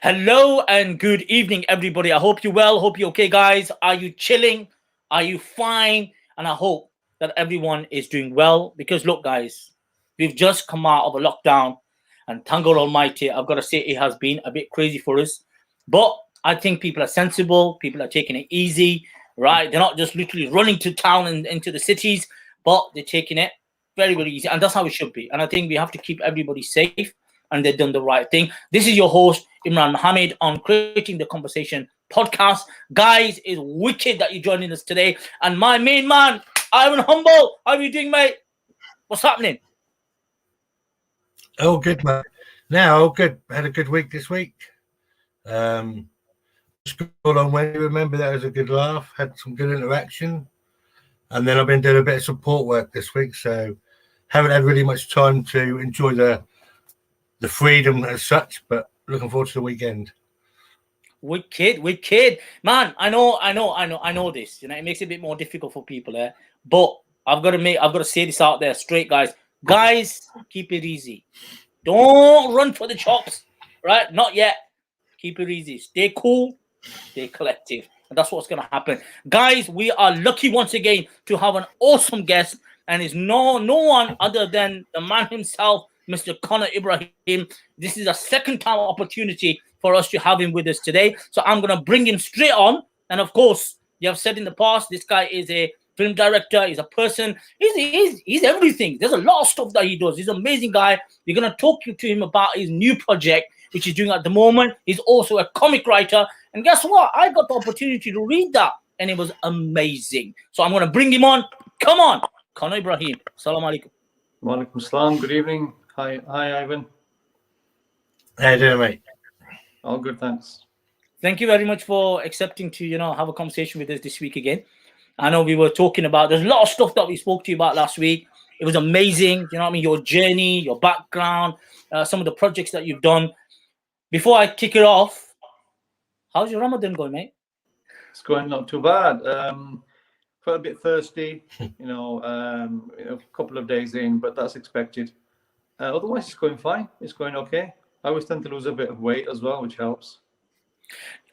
Hello and good evening, everybody. I hope you're well. Hope you're okay, guys. Are you chilling? Are you fine? And I hope that everyone is doing well. Because look, guys, we've just come out of a lockdown, and thank God Almighty, I've got to say it has been a bit crazy for us. But I think people are sensible. People are taking it easy, right? They're not just literally running to town and into the cities, but they're taking it very, very easy. And that's how it should be. And I think we have to keep everybody safe, and they've done the right thing. This is your host, Imran Mohammed, on Creating the Conversation podcast. Guys, it's wicked that you're joining us today. And my main man, Ivan Humble, how are you doing, mate? What's happening? Oh, good, mate. Now, good. Had a good week this week. School on Wednesday, remember that was a good laugh. Had some good interaction. And then I've been doing a bit of support work this week, so haven't had really much time to enjoy the freedom as such, but looking forward to the weekend. Wicked. Man, I know this. You know, it makes it a bit more difficult for people there. But I've got to say this out there straight, guys. Guys, keep it easy. Don't run for the chops, right? Not yet. Keep it easy. Stay cool, stay collective. And that's what's going to happen. Guys, we are lucky once again to have an awesome guest. And it's no one other than the man himself, Mr. Conor Ibrahiem. This is a second-time opportunity for us to have him with us today. So I'm going to bring him straight on. And of course, you have said in the past, this guy is a film director. He's a person. He's everything. There's a lot of stuff that he does. He's an amazing guy. We're going to talk to him about his new project, which he's doing at the moment. He's also a comic writer. And guess what? I got the opportunity to read that, and it was amazing. So I'm going to bring him on. Come on, Conor Ibrahiem. Assalamu alaikum. Wa alaikum salam. Good evening. Hi, Ivan. How you doing, mate? All good, thanks. Thank you very much for accepting to, have a conversation with us this week again. I know we were talking about, there's a lot of stuff that we spoke to you about last week. It was amazing. You know what I mean? Your journey, your background, some of the projects that you've done. Before I kick it off, how's your Ramadan going, mate? It's going not too bad. Felt a bit thirsty, a couple of days in, but that's expected. Otherwise, it's going fine. It's going okay. I always tend to lose a bit of weight as well, which helps.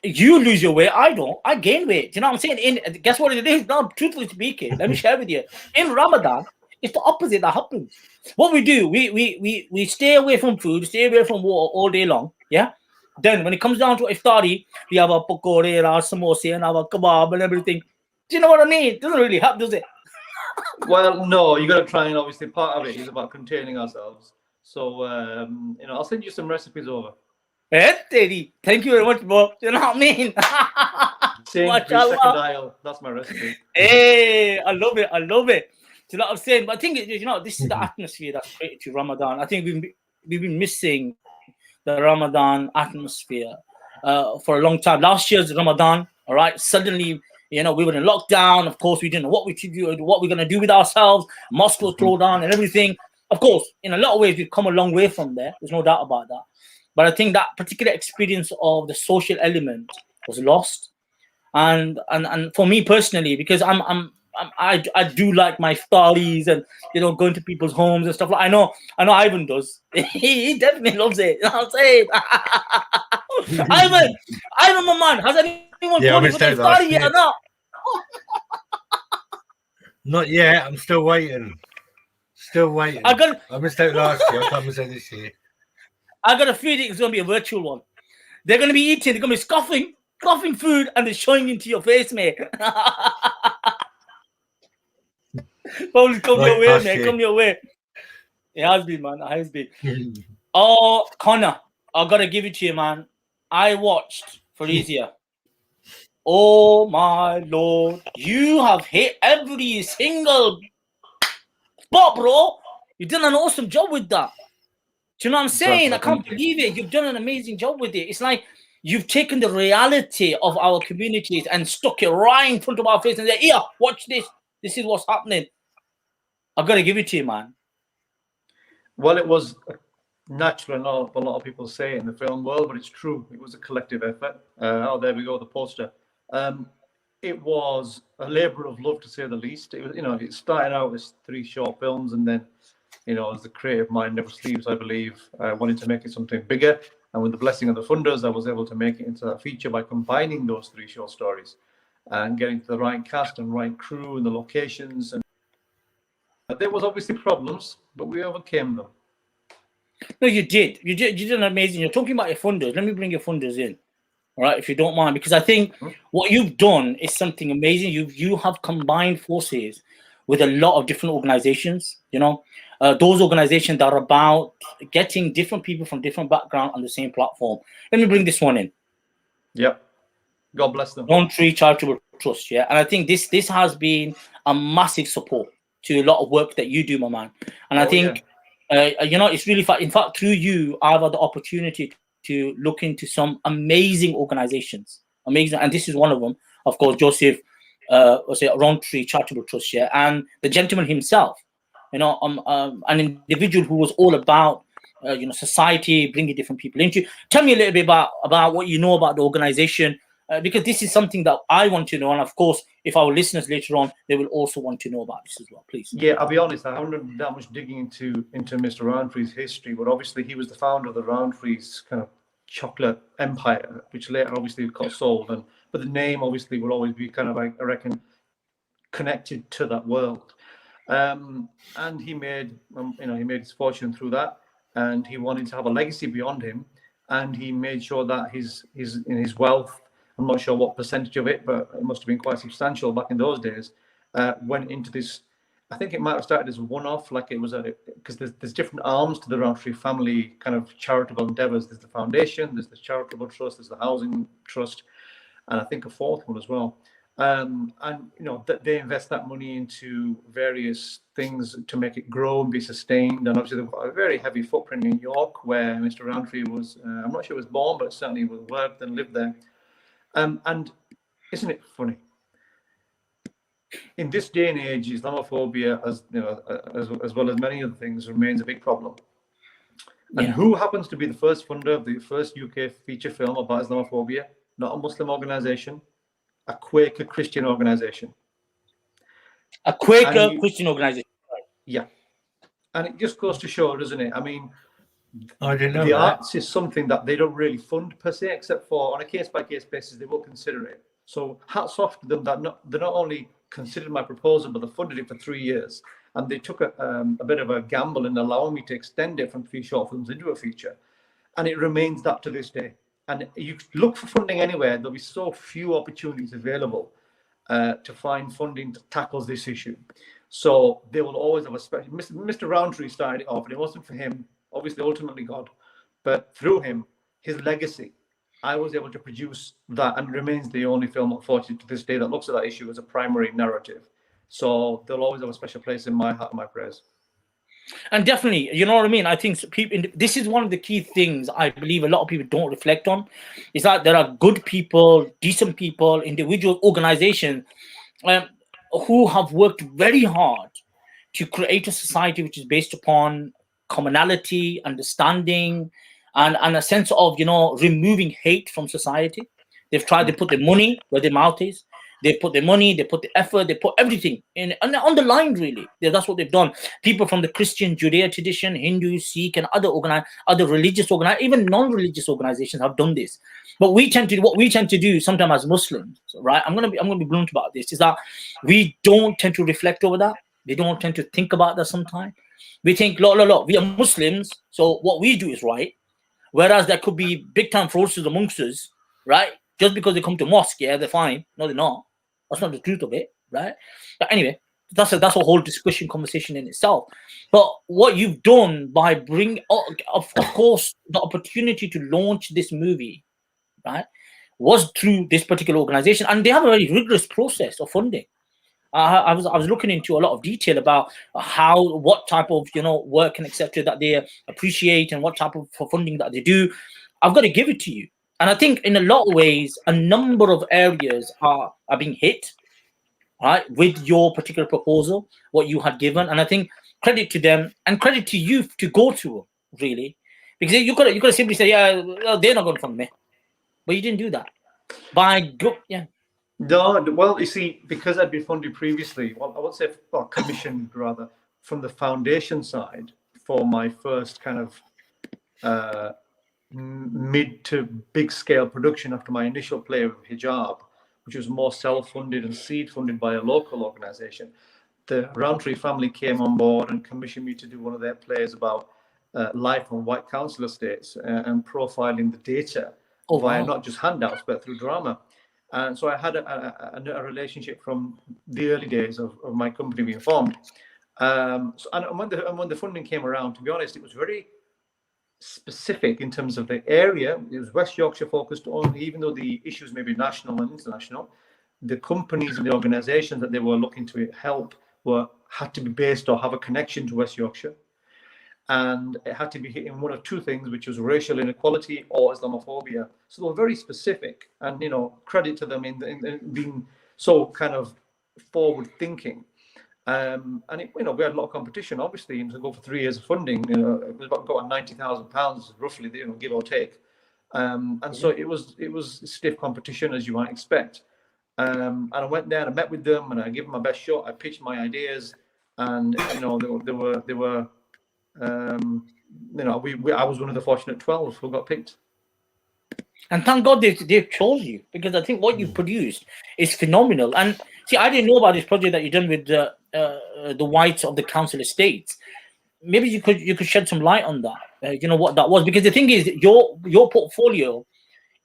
You lose your weight. I don't. I gain weight. You know what I'm saying? Guess what it is? Now, truthfully speaking, let me share with you. In Ramadan, it's the opposite that happens. What we do, we stay away from food, stay away from water all day long. Yeah. Then when it comes down to iftari, we have a pakore, our samosa, and our kebab and everything. Do you know what I mean? It doesn't really help, does it? Well, no, you got to try, and obviously part of it is about containing ourselves. So, I'll send you some recipes over. Thank you very much, bro. You know what I mean? Second aisle. That's my recipe. Hey, I love it. Do you know what I'm saying? But I think, this is the atmosphere that's created to Ramadan. I think we've been missing the Ramadan atmosphere for a long time. Last year's Ramadan, all right, suddenly, we were in lockdown. Of course, we didn't know what we should do, what we're going to do with ourselves. Mosque was closed down and everything. Of course, in a lot of ways, we've come a long way from there. There's no doubt about that. But I think that particular experience of the social element was lost. And for me personally, because I do like my iftaris and going to people's homes and stuff. Like I know Ivan does. He definitely loves it. You know what I'm saying? Ivan, my man, has anyone told you for the iftari yet or not? Not yet. I'm still waiting. I missed out last year. I can't miss out this year. I got a feeling it's going to be a virtual one. They're going to be eating. They're going to be scoffing food, and they're showing into your face, mate. Probably come your way, mate. Come your way. It has been, man. It has been. Oh, Conor, I got to give it to you, man. I watched Faurizia. Oh, my Lord. You have hit every single spot, bro. You've done an awesome job with that. Do you know what I'm saying? I can't believe it. You've done an amazing job with it. It's like you've taken the reality of our communities and stuck it right in front of our face and said, here, watch this. This is what's happening. I've got to give it to you, man. Well, it was natural, and a lot of people say it in the film world, but it's true. It was a collective effort. There we go, the poster. It was a labor of love, to say the least. It was, it started out as 3 short films, and then, as the creative mind never sleeps, I believe, wanting to make it something bigger. And with the blessing of the funders, I was able to make it into that feature by combining those 3 short stories and getting to the right cast and right crew and the locations. And there was obviously problems, but we overcame them. No, you did. You did an amazing. You're talking about your funders. Let me bring your funders in, all right, if you don't mind, because I think what you've done is something amazing. You have combined forces with a lot of different organizations. You know, those organizations that are about getting different people from different backgrounds on the same platform. Let me bring this one in. Yep. God bless them. Tree Charitable Trust, yeah, and I think this has been a massive support to a lot of work that you do, my man. And I think, you know, it's really in fact through you, I've had the opportunity to look into some amazing organizations, amazing, and this is one of them, of course, Joseph, Tree Charitable Trust, yeah, and the gentleman himself, you know, an individual who was all about, you know, society, bringing different people into. Tell me a little bit about what you know about the organization. Because this is something that I want to know, and of course, if our listeners later on, they will also want to know about this as well. Please. Yeah, I'll be honest. I haven't done that much digging into Mr. Roundtree's history, but obviously he was the founder of the Roundtree's kind of chocolate empire, which later obviously got sold. But the name obviously will always be kind of, like, I reckon, connected to that world. And he made, you know, he made his fortune through that, and he wanted to have a legacy beyond him, and he made sure that his wealth, I'm not sure what percentage of it, but it must have been quite substantial back in those days, went into this. I think it might have started as a one-off, like it was because there's different arms to the Roundtree family kind of charitable endeavors. There's the foundation, there's the charitable trust, there's the housing trust, and I think a fourth one as well. And you know, they invest that money into various things to make it grow and be sustained. And obviously they've got a very heavy footprint in York, where Mr. Roundtree was. I'm not sure he was born, but certainly worked and lived there. And isn't it funny? In this day and age, Islamophobia, as you know, as well as many other things, remains a big problem. And who happens to be the first funder of the first UK feature film about Islamophobia? Not a Muslim organization, a Quaker Christian organization. A Quaker Christian organization. Yeah. And it just goes to show, doesn't it? I mean, I didn't know the that. arts is something that they don't really fund per se, except for on a case-by-case basis, they will consider it. So hats off to them that they not only considered my proposal, but they funded it for 3 years. And they took a bit of a gamble in allowing me to extend it from 3 short films into a feature. And it remains that to this day. And you look for funding anywhere, there'll be so few opportunities available to find funding that tackles this issue. So they will always have a special. Mr. Roundtree started it off, and it wasn't for him, obviously, ultimately God, but through him, his legacy, I was able to produce that, and remains the only film, unfortunately, to this day that looks at that issue as a primary narrative. So they'll always have a special place in my heart and my prayers. And definitely, you know what I mean? I think people, this is one of the key things I believe a lot of people don't reflect on, is that there are good people, decent people, individual organizations who have worked very hard to create a society which is based upon commonality, understanding, and a sense of, you know, removing hate from society. They've tried to put their money where their mouth is. They put their money, they put the effort, they put everything in on the line, really. That's what they've done. People from the Christian Judea tradition, Hindu, Sikh, and other religious even non-religious organizations have done this. But what we tend to do sometimes as Muslims, right? I'm gonna be blunt about this, is that we don't tend to reflect over that. We don't tend to think about that sometimes. We think, look, we are Muslims, so what we do is right. Whereas there could be big time fraudsters amongst us, right? Just because they come to mosque, yeah, they're fine. No, they're not. That's not the truth of it, right? But anyway, that's a whole discussion conversation in itself. But what you've done by bringing, of course, the opportunity to launch this movie, right, was through this particular organization, and they have a very rigorous process of funding. I was looking into a lot of detail about what type of, you know, work and etc. that they appreciate, and what type of funding that they do. I've got to give it to you. And I think in a lot of ways, a number of areas are being hit, right, with your particular proposal, what you had given. And I think credit to them and credit to you to go to them, really. Because you could have simply said, yeah, well, they're not going to fund me. But you didn't do that. No, well, you see, because I'd been funded previously, well, I would say, commissioned rather, from the foundation side for my first kind of mid to big scale production after my initial play of Hijab, which was more self-funded and seed funded by a local organization. The Roundtree family came on board and commissioned me to do one of their plays about life on white council estates and profiling the data via not just handouts but through drama. And so I had a relationship from the early days of my company being formed. And when the funding came around, to be honest, it was very specific in terms of the area. It was West Yorkshire focused on, even though the issues may be national and international, the companies and the organisations that they were looking to help had to be based or have a connection to West Yorkshire. And it had to be hitting one of two things, which was racial inequality or Islamophobia. So they were very specific, and credit to them in being so kind of forward thinking. And we had a lot of competition, obviously, and to go for 3 years of funding, it was about £90,000 roughly, give or take. And so it was stiff competition, as you might expect. And I went there and I met with them and I gave them my best shot. I pitched my ideas, and they were I was one of the fortunate 12 who got picked. And thank God they've chose you, because I think what you produced is phenomenal. And see, I didn't know about this project that you've done with the whites of the council estates. Maybe you could shed some light on that. What that was, because the thing is, your portfolio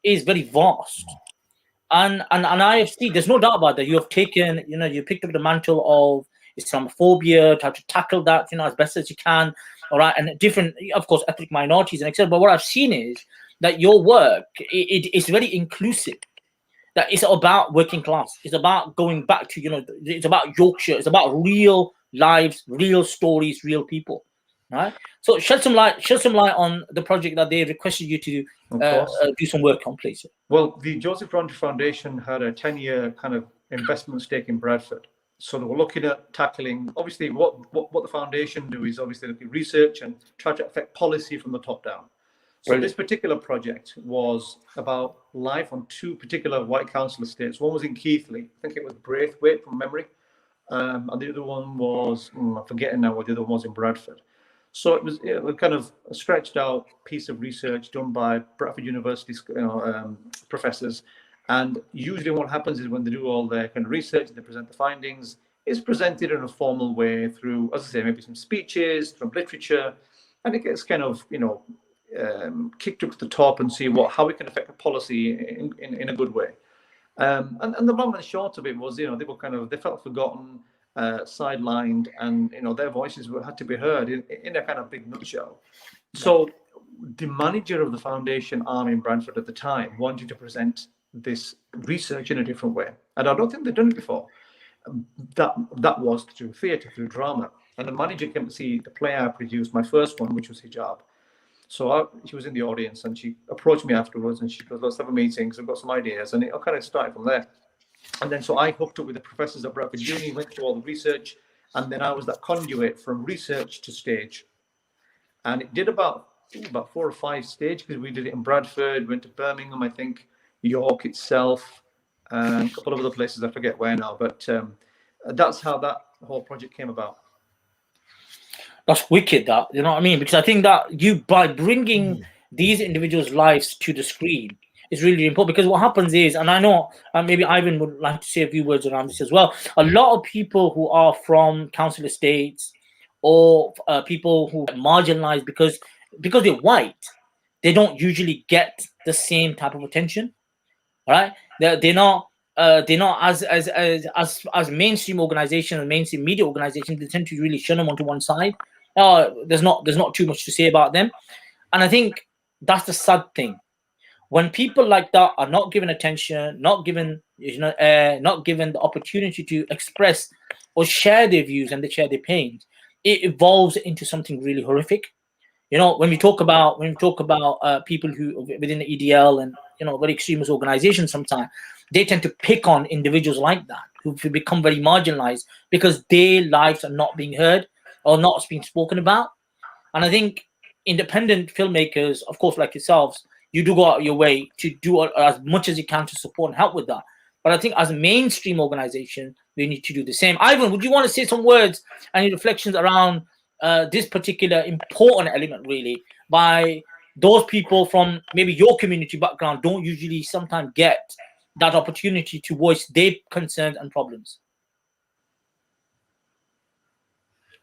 is very vast. And IFC, there's no doubt about that. You have taken, you picked up the mantle of Islamophobia, try to tackle that, as best as you can, all right, and different, of course, ethnic minorities and etc. But what I've seen is that your work it is very inclusive. That it's about working class. It's about going back to, it's about Yorkshire. It's about real lives, real stories, real people, right? So shed some light on the project that they requested you to do some work on, please. Well, the Joseph Roundtree Foundation had a 10-year kind of investment stake in Bradford. So they were looking at tackling, obviously, what the foundation do is obviously look at research and try to affect policy from the top down. So this particular project was about life on two particular white council estates. One was in Keighley, I think it was Braithwaite from memory, and the other one was, I'm forgetting now what the other one was in Bradford. So it was kind of a stretched out piece of research done by Bradford University professors. And usually what happens is when they do all their kind of research, they present the findings, it's presented in a formal way through, as I say, maybe some speeches, from literature, and it gets kind of, kicked up to the top and see how it can affect a policy in a good way. And the long and short of it was, they felt forgotten, sidelined, and their voices had to be heard in a kind of big nutshell. So the manager of the foundation arm in Bradford at the time wanted to present this research in a different way, and I don't think they'd done it before. That was through theatre, through drama. And the manager came to see the play I produced, my first one, which was Hijab. So she was in the audience and she approached me afterwards and she goes, let's have a meeting because I've got some ideas. And it kind of started from there. And then so I hooked up with the professors at Bradford Uni, went through all the research, and then I was that conduit from research to stage. And it did about 4 or 5 stages, because we did it in Bradford, went to Birmingham, I think, York itself, and a couple of other places, I forget where now. But that's how that whole project came about. That's wicked, that, you know what I mean? Because I think that by bringing these individuals' lives to the screen is really important. Because what happens is, and I know maybe Ivan would like to say a few words around this as well, a lot of people who are from council estates or people who are marginalized because they're white, they don't usually get the same type of attention, right? They're not as mainstream organizations and mainstream media organizations. They tend to really shun them onto one side. There's not too much to say about them, and I think that's the sad thing. When people like that are not given attention, not given not given the opportunity to express or share their views and they share their pains, it evolves into something really horrific. When we talk about people who within the EDL and very extremist organizations, sometimes they tend to pick on individuals like that who become very marginalized because their lives are not being heard or not being spoken about. And I think independent filmmakers, of course, like yourselves, you do go out of your way to do as much as you can to support and help with that. But I think as a mainstream organization, we need to do the same. Ivan, would you want to say some words and reflections around this particular important element, really, by those people from maybe your community background don't usually sometimes get that opportunity to voice their concerns and problems.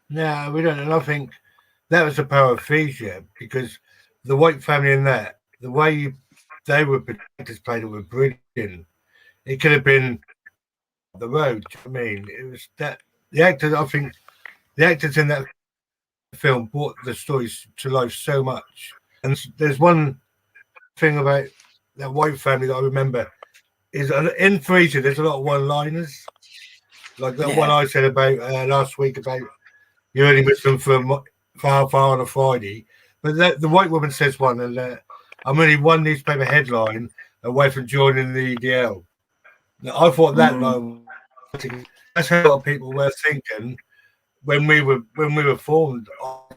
No, we don't. And I think that was the power of Fiji, because the white family in that, the way they were played it were brilliant. It could have been the road. Do you know what I mean? It was that the actors. I think the actors in that film brought the stories to life so much. And there's one thing about that white family that I remember is in Fiji. There's a lot of one-liners, like that one I said about last week about you're only Muslim from far on a Friday. But the white woman says one, and I'm only one newspaper headline away from joining the EDL. Now, I thought that line, that's how a lot of people were thinking when we were formed.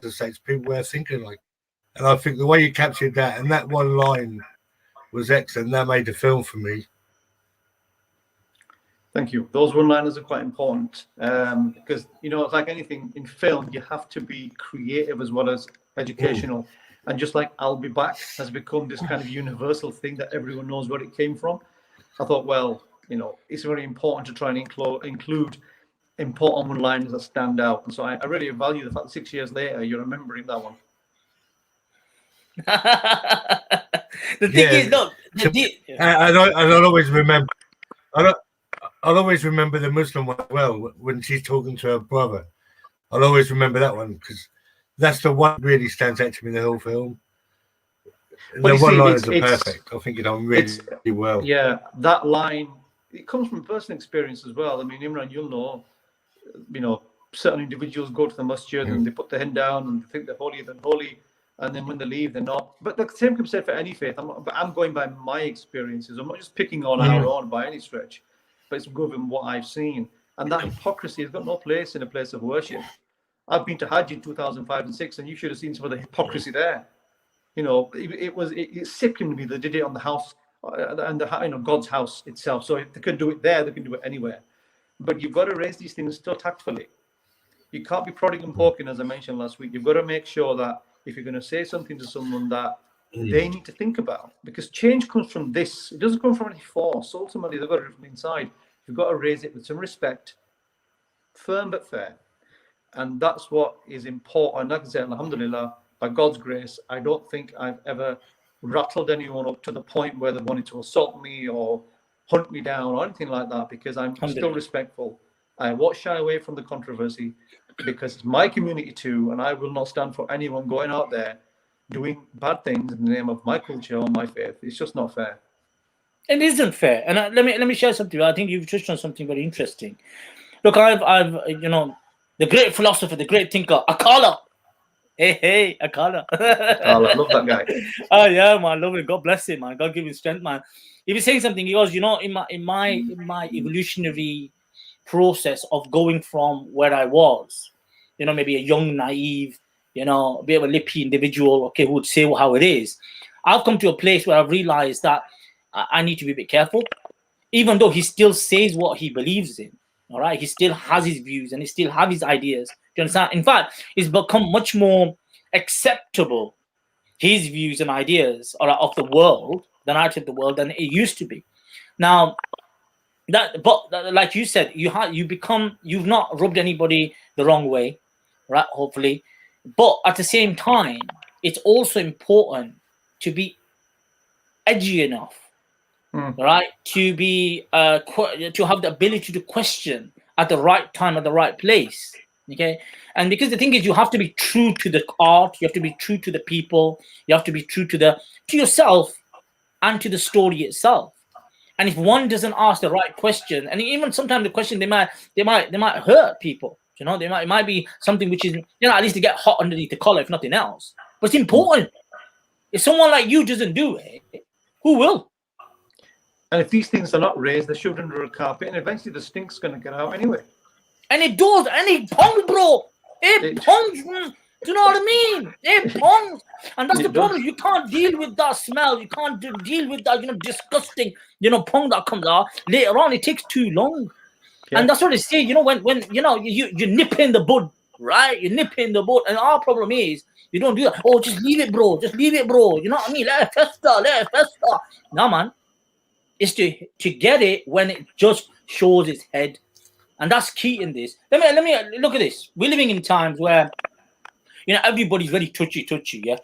The States, people were thinking like, and I think the way you captured that and that one line was excellent. That made the film for me. Thank you. Those one-liners are quite important because, you know, it's like anything in film, you have to be creative as well as educational. And just like I'll be back has become this kind of universal thing that everyone knows where it came from. I thought, well, you know, it's very important to try and include important one-liners that stand out. And so I really value the fact that 6 years later, you're remembering that one. The thing is, look, I'll always remember. I'll always remember the Muslim one well when she's talking to her brother. I'll always remember that one because that's the one that really stands out to me in the whole film. The one-liners are perfect. I think it done really well. Yeah, that line, it comes from personal experience as well. I mean, Imran, you'll know, you know, certain individuals go to the masjid and they put their hand down and think they're holier than holy, and then when they leave, they're not. But the same can be said for any faith. I'm going by my experiences. I'm not just picking on our own by any stretch, but it's given what I've seen. And that hypocrisy has got no place in a place of worship. I've been to Hajj in 2005 and 6, and you should have seen some of the hypocrisy there. You know, it sickened me. They did it on the house and God's house itself. So if they can do it there, they can do it anywhere. But you've got to raise these things so tactfully. You can't be prodding and poking, as I mentioned last week. You've got to make sure that if you're going to say something to someone that they need to think about, because change comes from this. It doesn't come from any force. Ultimately, they've got it from inside. You've got to raise it with some respect, firm but fair. And that's what is important. Like I said, alhamdulillah, by God's grace, I don't think I've ever rattled anyone up to the point where they wanted to assault me or hunt me down or anything like that, because I'm still respectful. I won't shy away from the controversy because it's my community too, and I will not stand for anyone going out there doing bad things in the name of my culture or my faith. It's just not fair. It isn't fair. And let me share something. I think you've touched on something very interesting. Look, I've you know, the great philosopher, the great thinker, Akala. Hey, Akala. I love that guy. Oh yeah, man, I love it. God bless him, man. God give him strength, man. He was saying something. He goes, you know, in my evolutionary process of going from where I was, you know, maybe a young, naive, you know, a bit of a lippy individual, okay, who would say how it is. I've come to a place where I've realized that I need to be a bit careful, even though he still says what he believes in. All right, he still has his views and he still has his ideas. Do you understand? In fact, it's become much more acceptable, his views and ideas of the world, than out of the world than it used to be. Now, but like you said, you've not rubbed anybody the wrong way, right? Hopefully, but at the same time, it's also important to be edgy enough, right? To be to have the ability to question at the right time, at the right place. Okay, and because the thing is, you have to be true to the art, you have to be true to the people, you have to be true to yourself and to the story itself. And if one doesn't ask the right question, and even sometimes the question they might hurt people, you know, it might be something which is, you know, at least to get hot underneath the collar, if nothing else. But it's important. If someone like you doesn't do it, who will? And if these things are not raised, they're shoved under a carpet, and eventually the stink's going to get out anyway. And it does, and it pongs, bro. It pongs. Do you know what I mean? It pongs. And that's the problem. You can't deal with that smell. You can't deal with that, you know, disgusting, you know, pong that comes out. Later on, it takes too long. Yeah. And that's what they say, you know, when you know, you nip in the bud, right? You nip in the bud. And our problem is You don't do that. Oh, just leave it, bro. Just leave it, bro. You know what I mean? Let it fester. Let it fester. No, man. It's to get it when it just shows its head. And that's key in this. Let me look at this. We're living in times where, everybody's very touchy, yeah?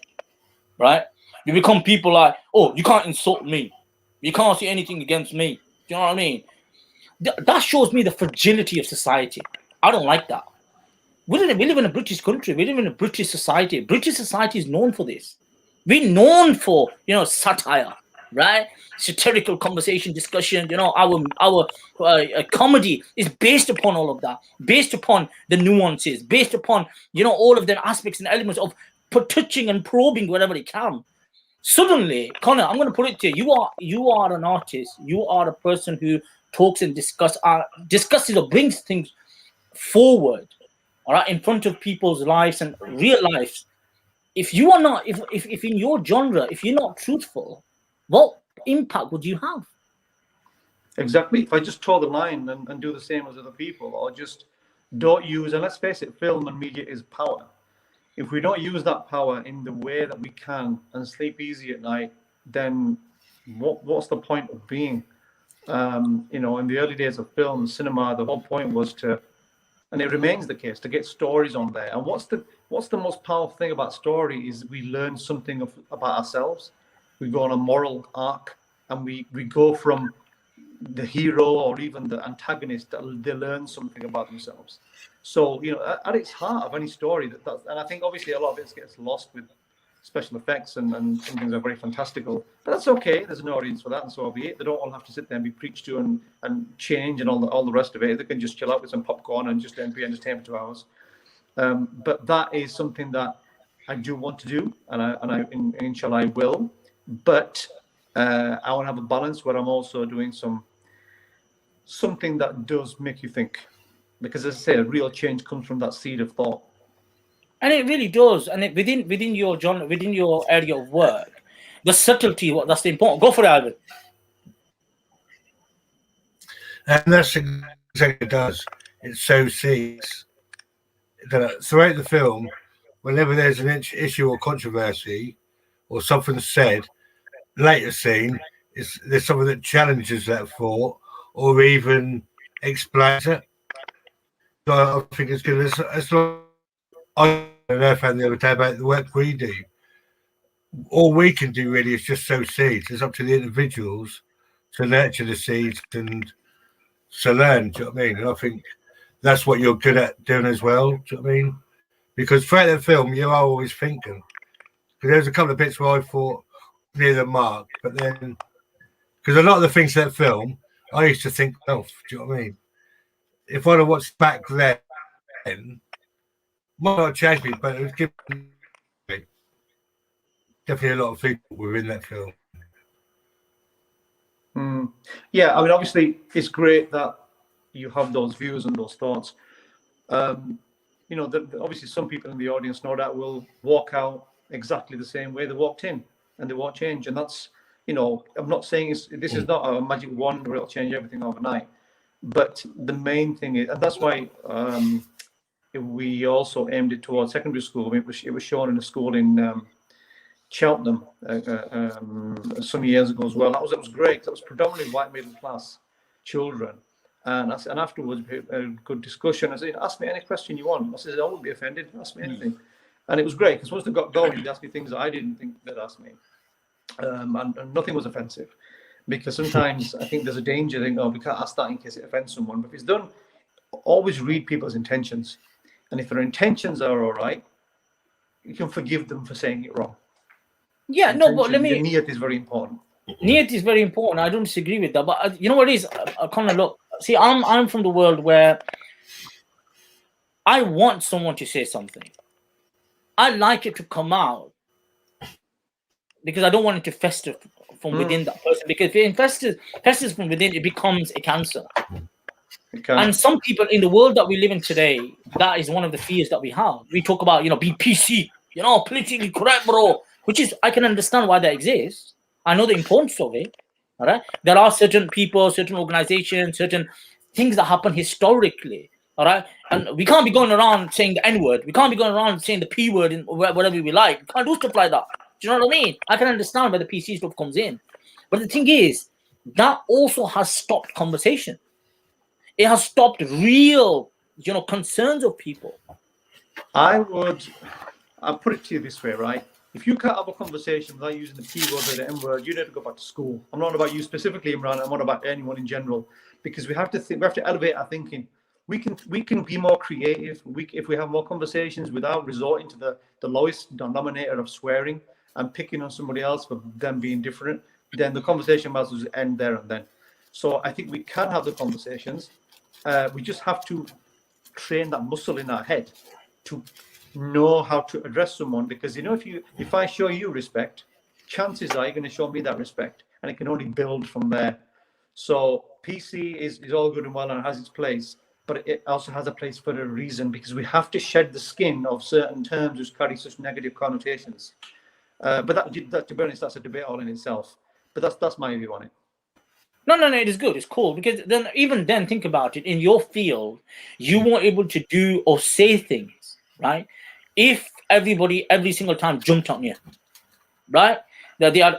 Right? We become people like, oh, you can't insult me. You can't say anything against me. Do you know what I mean? That shows me the fragility of society. I don't like that. We live in a British country. We live in a British society. British society is known for this. We're known for, satire, right? Satirical conversation, discussion. Our comedy is based upon all of that, based upon the nuances, based upon, all of the aspects and elements of touching and probing wherever it can. Suddenly, Conor, I'm going to put it to you. You are an artist. You are a person who talks and discusses or brings things forward, all right, in front of people's lives and real lives. If you are not, if in your genre, if you're not truthful, what impact would you have? Exactly. If I just toe the line and do the same as other people, or just don't use, and let's face it, film and media is power. If we don't use that power in the way that we can and sleep easy at night, then what's the point of being? In the early days of film, cinema, the whole point was to, and it remains the case, to get stories on there. And what's the most powerful thing about story is we learn something about ourselves. We go on a moral arc, and we go from the hero or even the antagonist, they learn something about themselves. So, at its heart of any story, and I think obviously a lot of it gets lost with special effects and some things are very fantastical, but that's okay. There's an audience for that, and so be it. They don't all have to sit there and be preached to and change and all the rest of it. They can just chill out with some popcorn and just be entertained for 2 hours. But that is something that I do want to do, and inshallah I will. But I want to have a balance where I'm also doing something that does make you think, because as I say, a real change comes from that seed of thought. And it really does. And within your genre, within your area of work, the subtlety, that's the important. Go for it, Ivan. And that's exactly what it does. It sows seeds. Throughout the film, whenever there's an issue or controversy or something said, later scene, there's something that challenges that thought or even explains it. So I think it's good. It's like I found the other day about the work we do. All we can do really is just sow seeds. It's up to the individuals to nurture the seeds and to learn. Do you know what I mean? And I think that's what you're good at doing as well. Do you know what I mean? Because throughout the film, you are always thinking. Because there's a couple of bits where I thought near the mark, but then because a lot of the things in that film, I used to think, oh, do you know what I mean? If I'd have watched back then, might not have changed me, but it was given me definitely a lot of people within that film. Yeah, I mean, obviously, it's great that you have those views and those thoughts. Obviously, some people in the audience, no doubt, will walk out exactly the same way they walked in, and they won't change. And that's, I'm not saying this is not a magic wand where it'll change everything overnight. But the main thing is, and that's why we also aimed it towards secondary school. I mean, it was shown in a school in Cheltenham some years ago as well. That was great. That was predominantly white middle class children. And afterwards, we had a good discussion. I said, ask me any question you want. I said, I won't be offended. Ask me anything. And it was great, because once they got going, they asked me things that I didn't think they'd ask me. And nothing was offensive. Because sometimes I think there's a danger, we can't ask that in case it offends someone. But if it's done, always read people's intentions. And if their intentions are all right, you can forgive them for saying it wrong. Yeah, no, but let me... Niyat is very important. Niyat is very important. I don't disagree with that. But you know what it is? I kind of look... See, I'm from the world where I want someone to say something. I like it to come out because I don't want it to fester from within that person. Because if it festers from within, it becomes a cancer. And some people in the world that we live in today, that is one of the fears that we have. We talk about, be PC, politically correct, bro, which is, I can understand why that exists. I know the importance of it. All right. There are certain people, certain organizations, certain things that happen historically. All right, and we can't be going around saying the N word. We can't be going around saying the P word and whatever we like. We can't do stuff like that. Do you know what I mean? I can understand where the PC stuff comes in, but the thing is, that also has stopped conversation. It has stopped real, concerns of people. I'll put it to you this way, right? If you can't have a conversation without using the P word or the M word, you need to go back to school. I'm not about you specifically, Imran. I'm not about anyone in general, because we have to think. We have to elevate our thinking. We can be more creative. If we have more conversations without resorting to the lowest denominator of swearing and picking on somebody else for them being different, then the conversation might as well end there and then. So I think we can have the conversations. We just have to train that muscle in our head to know how to address someone, because if I show you respect, chances are you're going to show me that respect, and it can only build from there. So PC is all good and well and has its place, but it also has a place for a reason, because we have to shed the skin of certain terms which carry such negative connotations. But that to be honest, that's a debate all in itself. But that's my view on it. No, it is good. It's cool, because then think about it. In your field, you weren't able to do or say things, right? If everybody every single time jumped on you, right? That they are,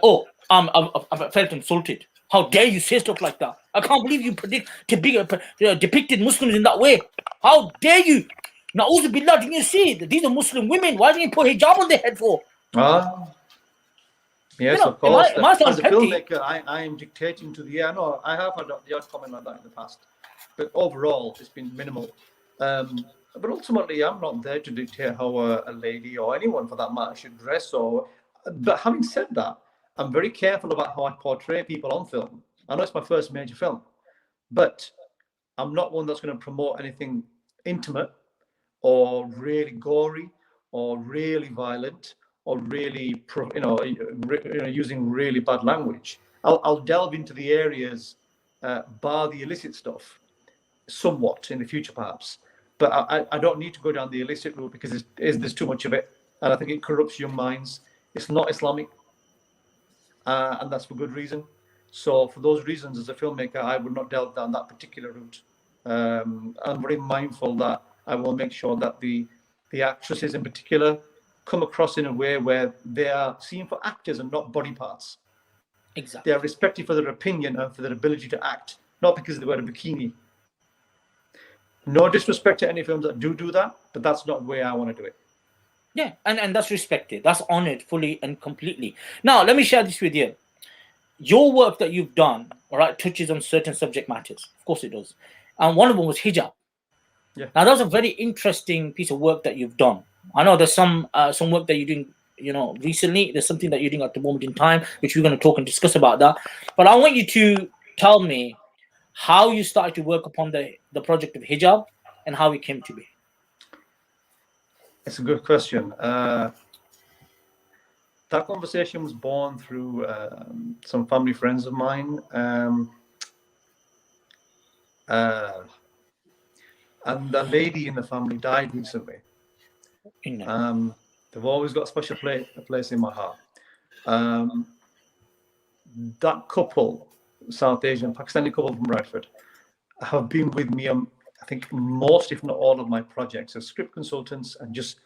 I've felt insulted. How dare you say stuff like that? I can't believe you depicted Muslims in that way. How dare you? Now, Billah, didn't you see that these are Muslim women? Why didn't you put hijab on their head for? Yes, of course. As a petty. filmmaker, I am dictating to the. I know I have had the odd comment like that in the past, but overall, it's been minimal. But ultimately, I'm not there to dictate how a lady or anyone for that matter should dress. But having said that, I'm very careful about how I portray people on film. I know it's my first major film, but I'm not one that's going to promote anything intimate or really gory or really violent or really, using really bad language. I'll delve into the areas, bar the illicit stuff, somewhat in the future perhaps. But I don't need to go down the illicit route, because there's too much of it, and I think it corrupts young minds. It's not Islamic, and that's for good reason. So for those reasons, as a filmmaker, I would not delve down that particular route. I'm very mindful that I will make sure that the actresses in particular come across in a way where they are seen for actors and not body parts. Exactly. They are respected for their opinion and for their ability to act, not because they wear a bikini. No disrespect to any films that do that, but that's not the way I want to do it. Yeah, and that's respected. That's honored fully and completely. Now, let me share this with you. Your work that you've done, all right, touches on certain subject matters. Of course it does. And one of them was hijab. Yeah. Now, that's a very interesting piece of work that you've done. I know there's some work that you're doing, recently. There's something that you're doing at the moment in time, which we're going to talk and discuss about that. But I want you to tell me how you started to work upon the project of hijab and how it came to be. It's a good question. That conversation was born through some family friends of mine. And a lady in the family died recently. They've always got a special place in my heart. That couple, South Asian, Pakistani couple from Bradford, have been with me on, I think, most, if not all, of my projects as script consultants and just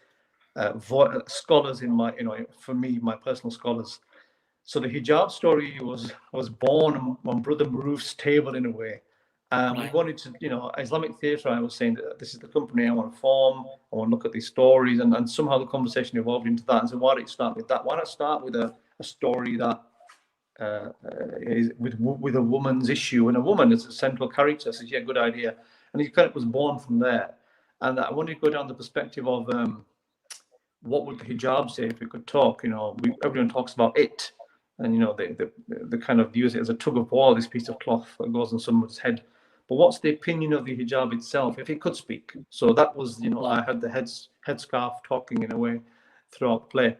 scholars in my, for me, my personal scholars. So the hijab story was born on Brother Maruf's table in a way. We wanted to, Islamic theatre, I was saying that this is the company I want to form. I want to look at these stories. And somehow the conversation evolved into that. And so why don't you start with that? Why not start with a story that is with a woman's issue, and a woman as a central character? So yeah, good idea. And it kind of was born from there. And I wanted to go down the perspective of what would the hijab say if we could talk? Everyone talks about it. And, they kind of use it as a tug of war, this piece of cloth that goes on someone's head. But what's the opinion of the hijab itself, if it could speak? So that was, I had the headscarf talking in a way throughout the play.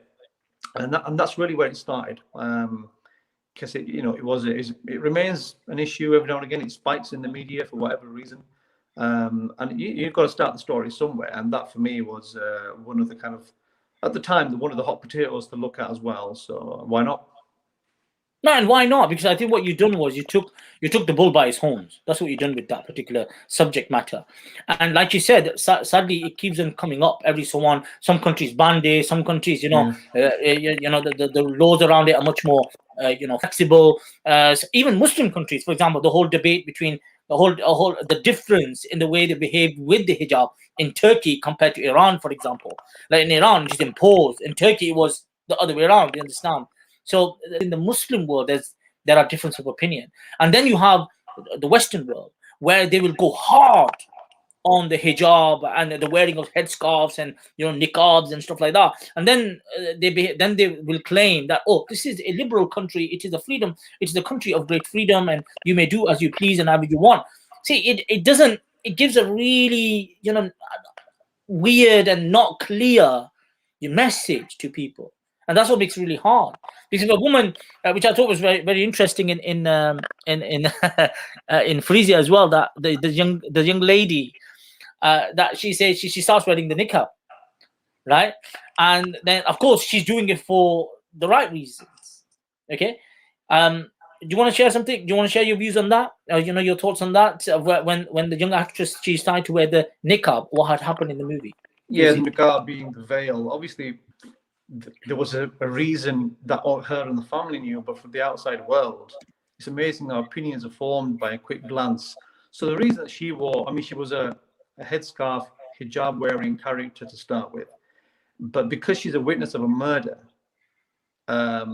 And that's really where it started. Because it remains an issue every now and again. It spikes in the media for whatever reason. And you've got to start the story somewhere. And that for me was one of the kind of, at the time, one of the hot potatoes to look at as well. So why not? No, and why not? Because I think what you've done was you took the bull by his horns. That's what you've done with that particular subject matter. And like you said, sadly, it keeps on coming up every so on. Some countries ban it. Some countries, you know, the laws around it are much more, flexible. So even Muslim countries, for example, the whole debate between the difference in the way they behave with the hijab in Turkey compared to Iran, for example. Like in Iran, it's imposed. In Turkey, it was the other way around. You understand? So in the Muslim world, there are differences of opinion, and then you have the Western world where they will go hard on the hijab and the wearing of headscarves and niqabs and stuff like that, and then they will claim that, oh, this is a liberal country, it is a country of great freedom, and you may do as you please and however you want. See, it gives a really weird and not clear message to people. And that's what makes it really hard. Because a woman, which I thought was very, very interesting in Frisia as well, that the young lady that she says she starts wearing the niqab, right? And then of course she's doing it for the right reasons. Okay, do you want to share something? Do you want to share your views on that? Your thoughts on that? When the young actress, she started to wear the niqab, what had happened in the movie? Yeah, the niqab being the veil. Obviously, there was a reason that her and the family knew, but for the outside world, it's amazing how opinions are formed by a quick glance. So the reason that she wore, she was a headscarf, hijab wearing character to start with, but because she's a witness of a murder, her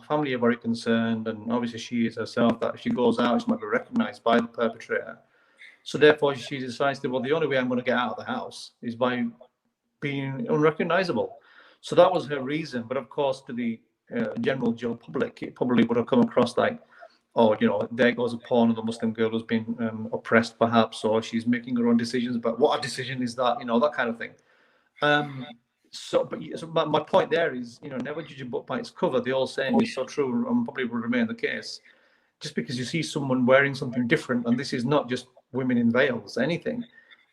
family are very concerned, and obviously she is herself, that if she goes out, she might be recognized by the perpetrator. So therefore, she decides that, well, the only way I'm going to get out of the house is by being unrecognizable. So that was her reason. But of course, to the general Joe public, it probably would have come across like, oh, there goes a pawn of the Muslim girl who's been oppressed, perhaps, or she's making her own decisions. But what a decision is that? That kind of thing. So my point there is, never judge a book by its cover. The old saying is so true, and probably will remain the case. Just because you see someone wearing something different, and this is not just women in veils, anything,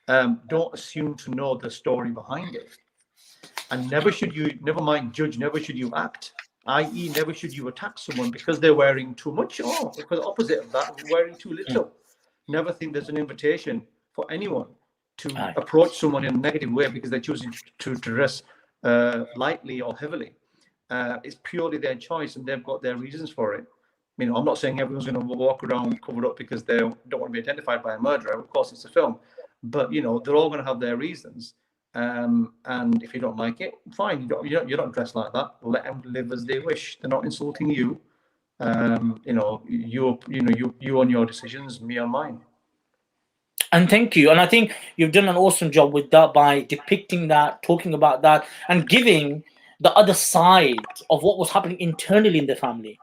don't assume to know the story behind it. And never should you act, i.e. never should you attack someone because they're wearing too much, or because the opposite of that, wearing too little. Never think there's an invitation for anyone to approach someone in a negative way because they're choosing to dress lightly or heavily. It's purely their choice, and they've got their reasons for it. I'm not saying everyone's going to walk around covered up because they don't want to be identified by a murderer. Of course, it's a film, but they're all going to have their reasons. And if you don't like it, fine. You're not dressed like that. Let them live as they wish. They're not insulting you. You on your decisions, me on mine. And thank you. And I think you've done an awesome job with that by depicting that, talking about that, and giving the other side of what was happening internally in the family.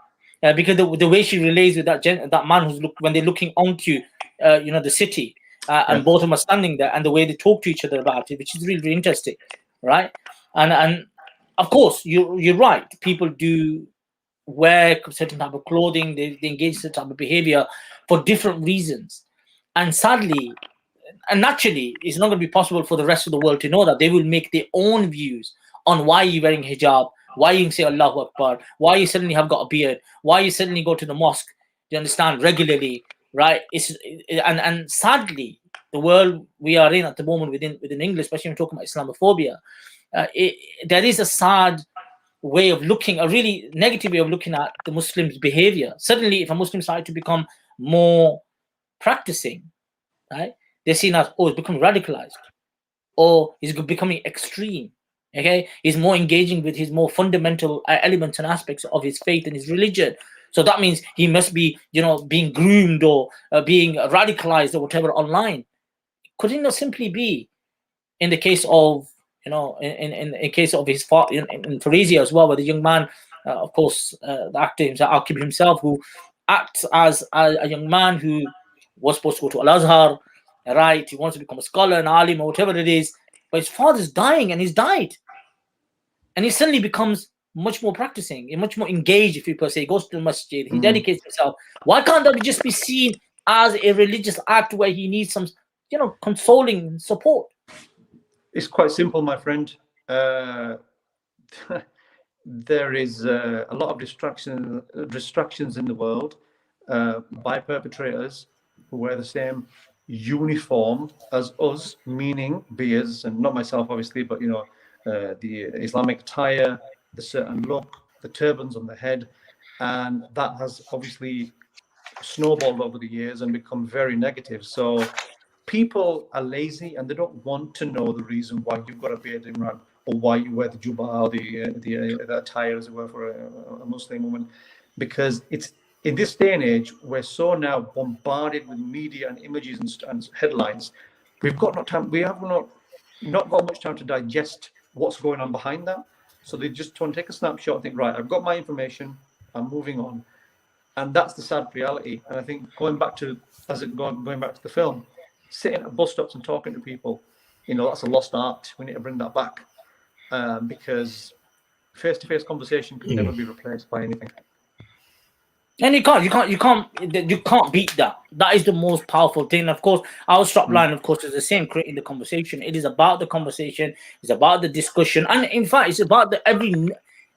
Because the way she relates with that man who's when they're looking onto the city, and both of them are standing there, and the way they talk to each other about it, which is really, really interesting, right? And of course you're right. People do wear certain type of clothing, they engage in certain type of behavior for different reasons, and sadly and naturally, it's not going to be possible for the rest of the world to know that. They will make their own views on why you're wearing hijab, why you say Allahu Akbar, why you suddenly have got a beard, why you suddenly go to the mosque, do you understand, regularly, right? And sadly, the world we are in at the moment within English, especially when we're talking about Islamophobia, there is a sad way of looking, a really negative way of looking at the Muslims' behavior. Suddenly, if a Muslim started to become more practicing, right, they're seen as, oh, he's becoming radicalized, or he's becoming extreme. Okay, he's more engaging with his more fundamental elements and aspects of his faith and his religion. So that means he must be, being groomed or being radicalized or whatever online. Could it not simply be, in the case of, in case of his father in Frisia as well, where the young man, of course, the actor himself, Akib himself, who acts as a young man who was supposed to go to Al-Azhar, right? He wants to become a scholar, an alim, or whatever it is, but his father's dying, and he's died. And he suddenly becomes much more practicing and much more engaged, if you per se. He goes to the masjid, he dedicates himself. Why can't that just be seen as a religious act where he needs some, consoling support? It's quite simple, my friend. there is a lot of distractions in the world by perpetrators who wear the same uniform as us, meaning beers, and not myself obviously, but you know, the Islamic attire, the certain look, the turbans on the head, and that has obviously snowballed over the years and become very negative. So people are lazy and they don't want to know the reason why you've got a beard, Imran, or why you wear the jubba or the attire as it were for a Muslim woman, because it's in this day and age we're so now bombarded with media and images and headlines. We've got not time. We have not got much time to digest what's going on behind that. So they just want to take a snapshot and think, right, I've got my information, I'm moving on. And that's the sad reality. And I think going back to the film, sitting at bus stops and talking to people, you know, that's a lost art. We need to bring that back, because face-to-face conversation can never be replaced by anything. And you can't beat that. That is the most powerful thing. And of course, our strap line, of course, is the same, creating the conversation. It is about the conversation. It's about the discussion, and in fact, it's about every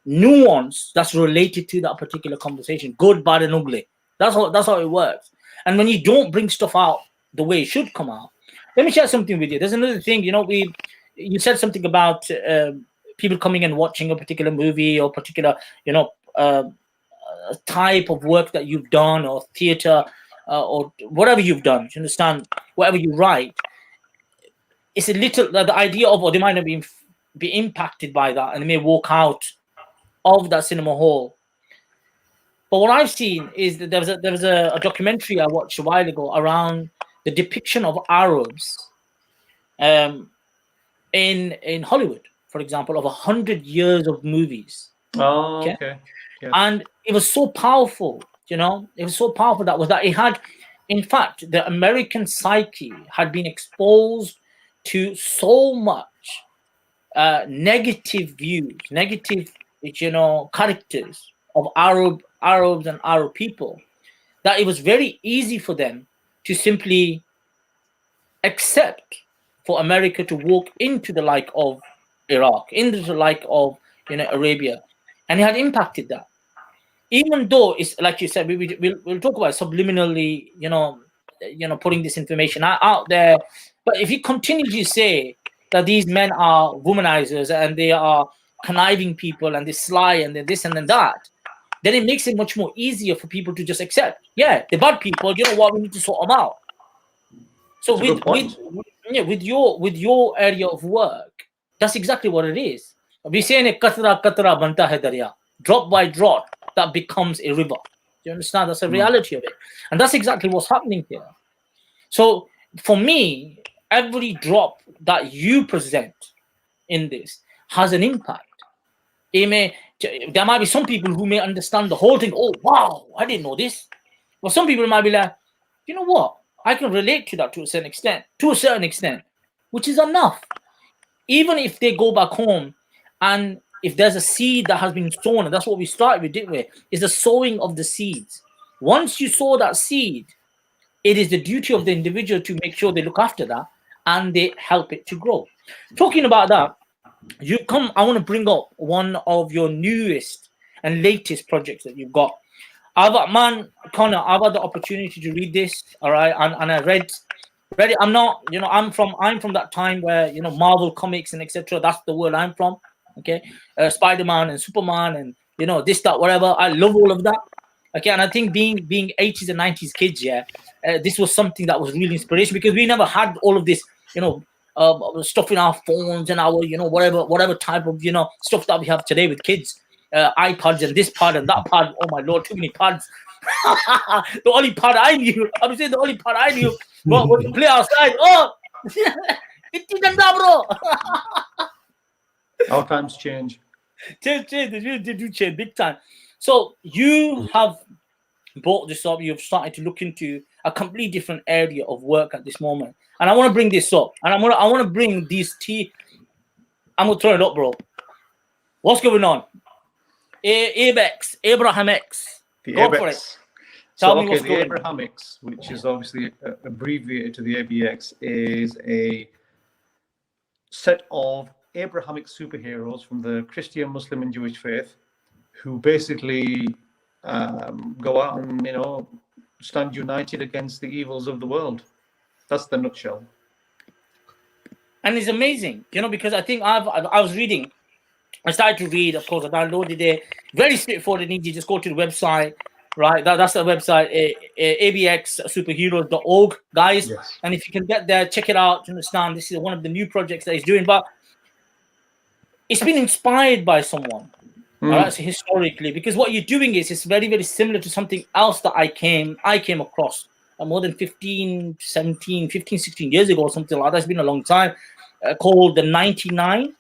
nuance that's related to that particular conversation, good, bad, and ugly. That's how it works. And when you don't bring stuff out the way it should come out, let me share something with you. There's another thing. You know, you said something about people coming and watching a particular movie or particular, you know, type of work that you've done, or theater, or whatever you've done. You understand? Whatever you write, it's a little the idea of, or they might not be impacted by that, and they may walk out of that cinema hall. But what I've seen is that there was a documentary I watched a while ago around the depiction of Arabs in Hollywood, for example, of 100 years of movies. Oh, okay. Yeah. And it was so powerful, you know, it was so powerful that it had, in fact, the American psyche had been exposed to so much negative views, negative, you know, characters of Arabs and Arab people, that it was very easy for them to simply accept for America to walk into the like of Iraq, into the like of, you know, Arabia, and it had impacted that. Even though it's like you said, we'll talk about subliminally, you know, putting this information out there. But if you continue to say that these men are womanizers and they are conniving people and they sly and then this and then that, then it makes it much more easier for people to just accept. Yeah, they're bad people. You know what? We need to sort them out. So with your area of work, that's exactly what it is. We say in katra katra banta hai darya, drop by drop, that becomes a river. Do you understand? That's the reality of it, and that's exactly what's happening here. So for me, every drop that you present in this has an impact. There might be some people who may understand the whole thing. Oh wow, I didn't know this. But some people might be like, you know what? I can relate to that to a certain extent, which is enough. Even if they go back home and if there's a seed that has been sown, and that's what we started with, didn't we? Is the sowing of the seeds. Once you sow that seed, it is the duty of the individual to make sure they look after that and they help it to grow. Talking about that, I want to bring up one of your newest and latest projects that you've got. Connor, I've had the opportunity to read this, all right, and I read it. I'm not, you know, I'm from that time where, you know, Marvel comics and etc. That's the world I'm from. Okay, Spider-Man and Superman and, you know, this, that, whatever. I love all of that. Okay, and I think being 80s and 90s kids, yeah, this was something that was really inspiration, because we never had all of this, you know, stuff in our phones and our, you know, whatever type of, you know, stuff that we have today with kids, iPads and this pad and that pad. Oh my lord, too many pads. The only pad I knew, I'm saying the only pad I knew was to play outside. Oh, it didn't, bro. Our times change. They do change big time. So you have brought this up. You've started to look into a completely different area of work at this moment, and I want to bring this up. And I want to bring these I'm gonna turn it up, bro. What's going on? Ibrahiem X. The Go for it. Tell me what's going on. The Ibrahiem X, which is obviously abbreviated to the ABX, is a set of Abrahamic superheroes from the Christian, Muslim, and Jewish faith, who basically go out and stand united against the evils of the world. That's the nutshell. And it's amazing, because I think I was reading. I started to read, of course. I downloaded it. Very straightforward and easy. Just go to the website, right? That's the website, abxsuperheroes.org, guys. Yes. And if you can get there, check it out. To understand, this is one of the new projects that he's doing. But it's been inspired by someone, right? So historically, because what you're doing is very, very similar to something else that I came across more than 15, 16 years ago or something like that. It's been a long time. Called the 99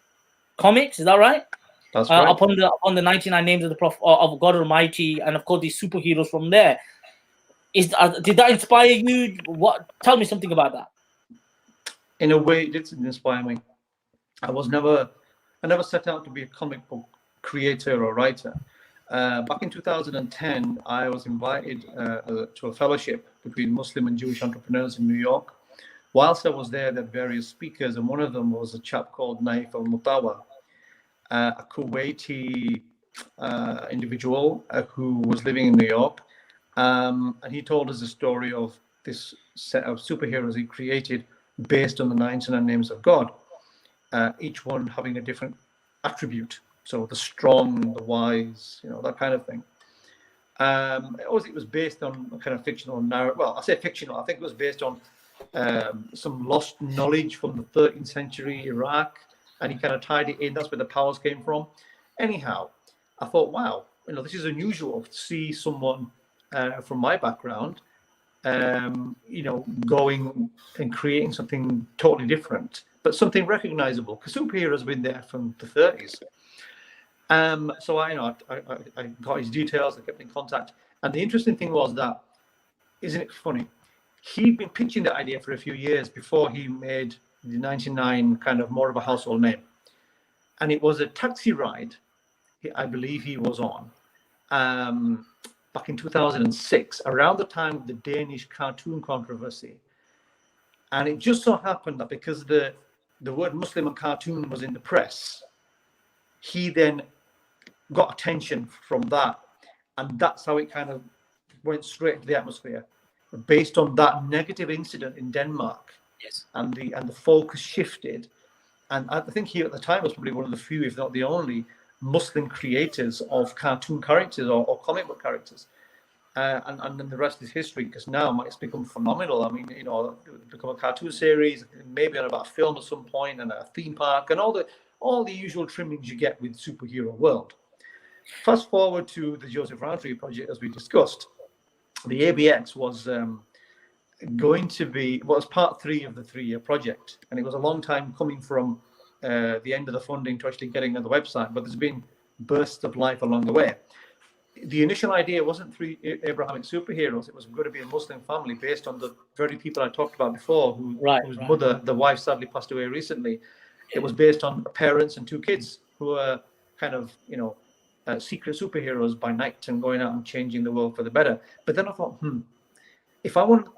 comics. Is that right? That's right. Upon the 99 names of the Prophet of God Almighty, and of course these superheroes from there. Did that inspire you? Tell me something about that. In a way, it did inspire me. I never set out to be a comic book creator or writer. Back in 2010, I was invited to a fellowship between Muslim and Jewish entrepreneurs in New York. Whilst I was there were various speakers, and one of them was a chap called Naif al-Mutawa, a Kuwaiti individual who was living in New York. And he told us a story of this set of superheroes he created based on the 99 names of God, each one having a different attribute. So the strong, the wise, that kind of thing. It was based on a kind of fictional narrative. Well, I say fictional. I think it was based on some lost knowledge from the 13th century Iraq, and he kind of tied it in. That's where the powers came from. Anyhow, I thought, wow, this is unusual to see someone from my background, going and creating something totally different, but something recognizable, because superheroes have been there from the 30s. So I got his details. I kept in contact, and the interesting thing was that, isn't it funny? He'd been pitching the idea for a few years before he made the 99 kind of more of a household name. And it was a taxi ride, I believe he was on, back in 2006, around the time of the Danish cartoon controversy. And it just so happened that because the word Muslim and cartoon was in the press, he then got attention from that. And that's how it kind of went straight into the atmosphere, based on that negative incident in Denmark. Yes. And the focus shifted. And I think he at the time was probably one of the few, if not the only, Muslim creators of cartoon characters or comic book characters. And then the rest is history, because now it's become phenomenal. I mean, it's become a cartoon series, maybe on about a film at some point, and a theme park, and all the usual trimmings you get with superhero world. Fast forward to the Joseph Roundtree project, as we discussed. The ABX was going to be part 3 of the 3-year project, and it was a long time coming from the end of the funding to actually getting on the website, but there's been bursts of life along the way. The initial idea wasn't 3 Abrahamic superheroes. It was going to be a Muslim family based on the very people I talked about before, whose mother, the wife, sadly passed away recently. It was based on parents and 2 kids who were kind of, secret superheroes by night and going out and changing the world for the better. But then I thought, if I want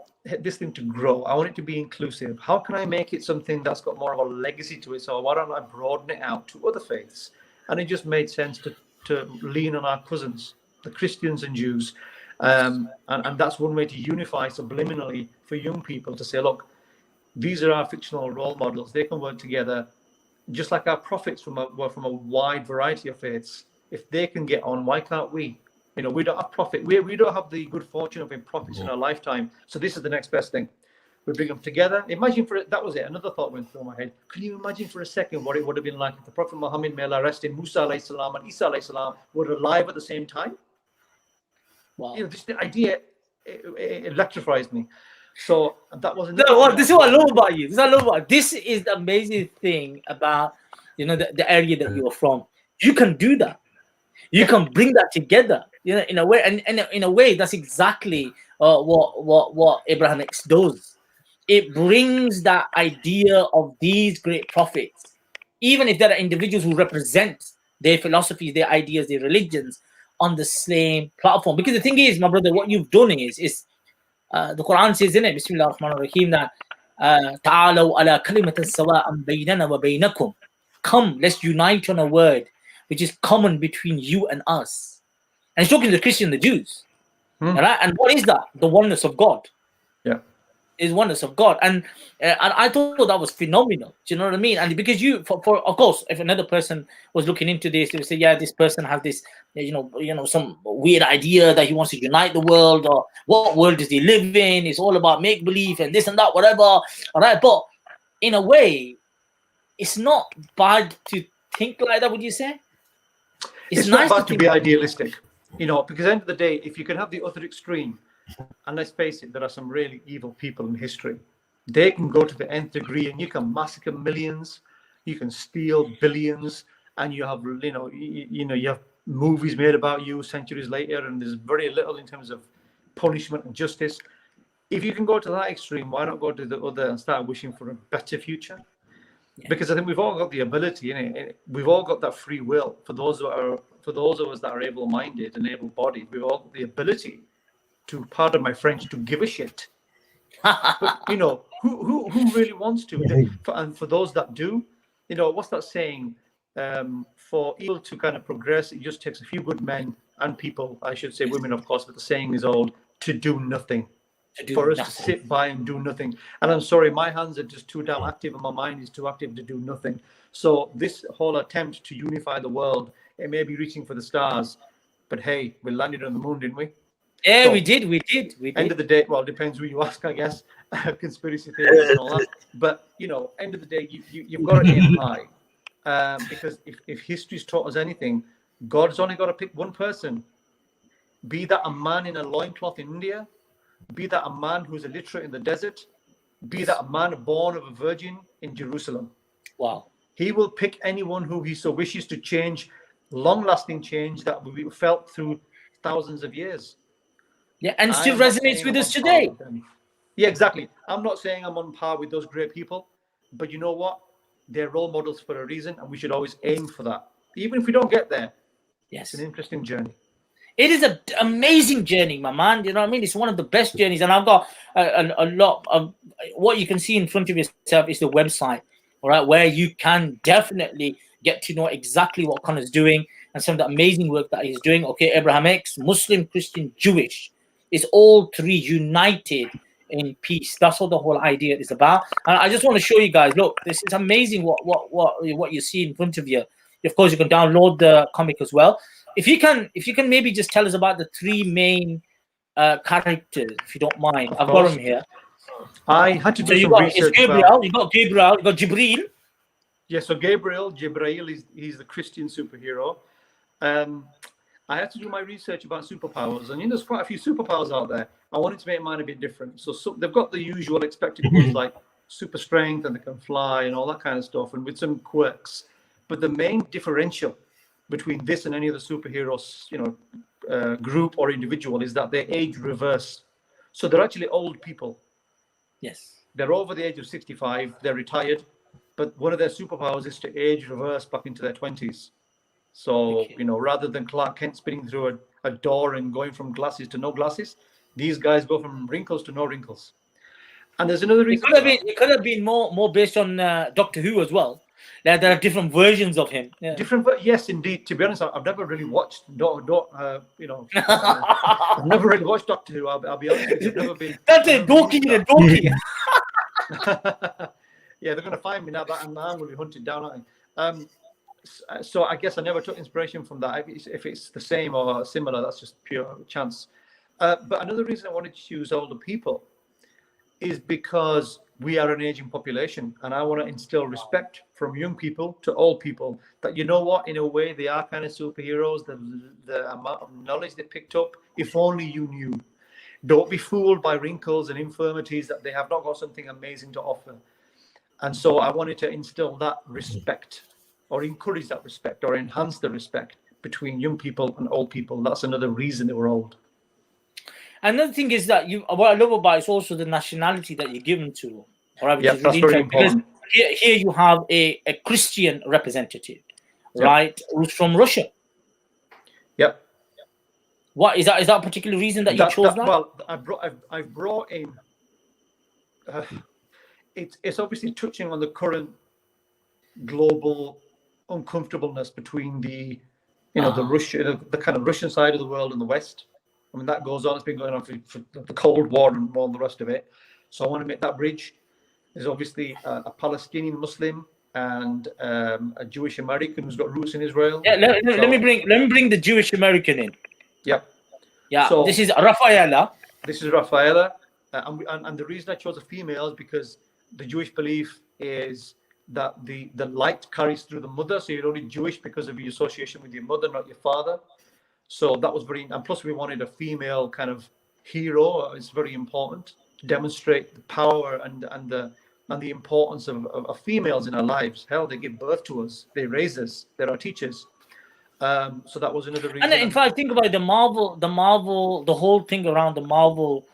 this thing to grow, I want it to be inclusive. How can I make it something that's got more of a legacy to it? So why don't I broaden it out to other faiths? And it just made sense to lean on our cousins, the Christians and Jews. And that's one way to unify subliminally for young people, to say, look, these are our fictional role models. They can work together, just like our prophets were from a wide variety of faiths. If they can get on, why can't we? We don't have prophet. We don't have the good fortune of being prophets in our lifetime. So this is the next best thing. We bring them together. Imagine that was it. Another thought went through my head. Can you imagine for a second what it would have been like if the Prophet Muhammad, may Allah rest him, Musa alayhi salam and Isa alayhi salam were alive at the same time? Wow. The idea it electrifies me. So that was this is what I love about you. This is the amazing thing about the area that you're from. You can do that. You can bring that together, in a way, and in a way, that's exactly what Abraham X does. It brings that idea of these great prophets, even if there are individuals who represent their philosophies, their ideas, their religions on the same platform. Because the thing is, my brother, what you've done is the Quran says in it, Bismillah ar-Rahman ar-Rahim, that ta'alaw ala kalimatan sawa'an baynana wa baynakum. come, let's unite on a word which is common between you and us. And he's talking to the Christian, the Jews. Right? And what is that? The oneness of God. Yeah. Is oneness of God. And I thought that was phenomenal. Do you know what I mean? And because for of course, if another person was looking into this, they would say, yeah, this person has this, some weird idea that he wants to unite the world, or what world does he live in? It's all about make believe and this and that, whatever. All right, but in a way, it's not bad to think like that. Would you say? It's nice not bad to be idealistic, because at the end of the day, if you can have the other extreme, and let's face it, there are some really evil people in history. They can go to the nth degree, and you can massacre millions, you can steal billions, and you have, you have movies made about you centuries later, and there's very little in terms of punishment and justice. If you can go to that extreme, why not go to the other and start wishing for a better future? Yeah. Because I think we've all got the ability, we've all got that free will. For those of us that are able-minded and able-bodied, we've all got the ability to, pardon my French, to give a shit. But who really wants to? And for those that do, what's that saying? For evil to kind of progress, it just takes a few good men and people, I should say women, of course, but the saying is old, to do nothing. For us to sit by and do nothing. And I'm sorry, my hands are just too damn active and my mind is too active to do nothing. So this whole attempt to unify the world, it may be reaching for the stars, but hey, we landed on the moon, didn't we? Yeah, so, we did. End of the day, well, it depends who you ask, I guess. Conspiracy theories and all that. But, end of the day, you've got to aim high. Because if history's taught us anything, God's only got to pick one person. Be that a man in a loincloth in India, be that a man who's illiterate in the desert, be that a man born of a virgin in Jerusalem. Wow. He will pick anyone who he so wishes to change, long-lasting change that will be felt through thousands of years. Yeah, and still resonates with us today. Yeah, exactly. I'm not saying I'm on par with those great people, but you know what? They're role models for a reason, and we should always aim for that. Even if we don't get there, yes, it's an interesting journey. It is an amazing journey, my man. You know what I mean? It's one of the best journeys. And I've got a lot of what you can see in front of yourself is the website, all right, where you can definitely get to know exactly what Conor's doing and some of the amazing work that he's doing. Okay, Abraham X, Muslim, Christian, Jewish. It's all three united in peace. That's what the whole idea is about. And I just want to show you guys, look, this is amazing what you see in front of you. Of course, you can download the comic as well. If you can maybe just tell us about the three main characters, if you don't mind. I've got them here. I had to do some research. Gabriel, you got Jibreel. Yeah, so Jibreel, he's the Christian superhero. I had to do my research about superpowers, and there's quite a few superpowers out there. I wanted to make mine a bit different. So they've got the usual expected ones like super strength and they can fly and all that kind of stuff, and with some quirks. But the main differential between this and any other superheroes, group or individual is that they age reverse. So they're actually old people. Yes. They're over the age of 65. They're retired, but one of their superpowers is to age reverse back into their 20s. So, rather than Clark Kent spinning through a door and going from glasses to no glasses, these guys go from wrinkles to no wrinkles. And there's another reason. It could have been more based on Doctor Who as well. There are different versions of him. Yeah. Yes, indeed. To be honest, I've never really watched. I've never really watched Doctor Who. I'll be honest with you. I've never been. That's a donkey. Yeah, they're going to find me now. That I'm going to be hunted down. So I guess I never took inspiration from that. If it's the same or similar, that's just pure chance. But another reason I wanted to choose older people is because we are an aging population, and I want to instill respect from young people to old people that, in a way, they are kind of superheroes. The amount of knowledge they picked up, if only you knew. Don't be fooled by wrinkles and infirmities that they have not got something amazing to offer. And so I wanted to instill that respect, or encourage that respect, or enhance the respect between young people and old people. That's another reason they were old. Another thing is that what I love about it is also the nationality that you're given to. All right, yeah, that's very important. Here you have a Christian representative, right, who's from Russia. Yep. What is that? Is that a particular reason that you chose that? Well, I've brought in. It's obviously touching on the current global uncomfortableness between the, the Russia, the kind of Russian side of the world and the West. I mean, that goes on. It's been going on for the Cold War and all the rest of it. So I want to make that bridge. There's obviously a Palestinian Muslim and a Jewish American who's got roots in Israel. Yeah, let me bring the Jewish American in. Yep. Yeah. So, this is Rafaela. This is Rafaela, and the reason I chose a female is because the Jewish belief is that the light carries through the mother, so you're only Jewish because of your association with your mother, not your father. So that was very, and plus we wanted a female kind of hero. It's very important to demonstrate the power and the importance of females in our lives. Hell, they give birth to us, they raise us, they're our teachers. So that was another reason. And in fact, think about the Marvel, the whole thing around the Marvel,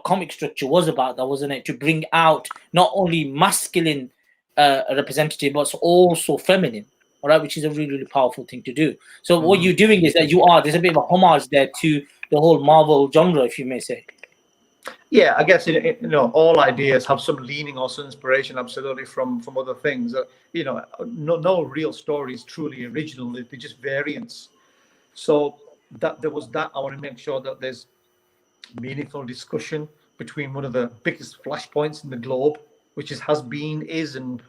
comic structure was about that, wasn't it? To bring out not only masculine representative, but also feminine. All right, which is a really, really powerful thing to do. So what you're doing is that there's a bit of a homage there to the whole Marvel genre, if you may say. Yeah, I guess all ideas have some leaning or some inspiration, absolutely, from other things. No real story is truly original; they're just variants. So that there was that. I want to make sure that there's meaningful discussion between one of the biggest flashpoints in the globe, which has been, is, and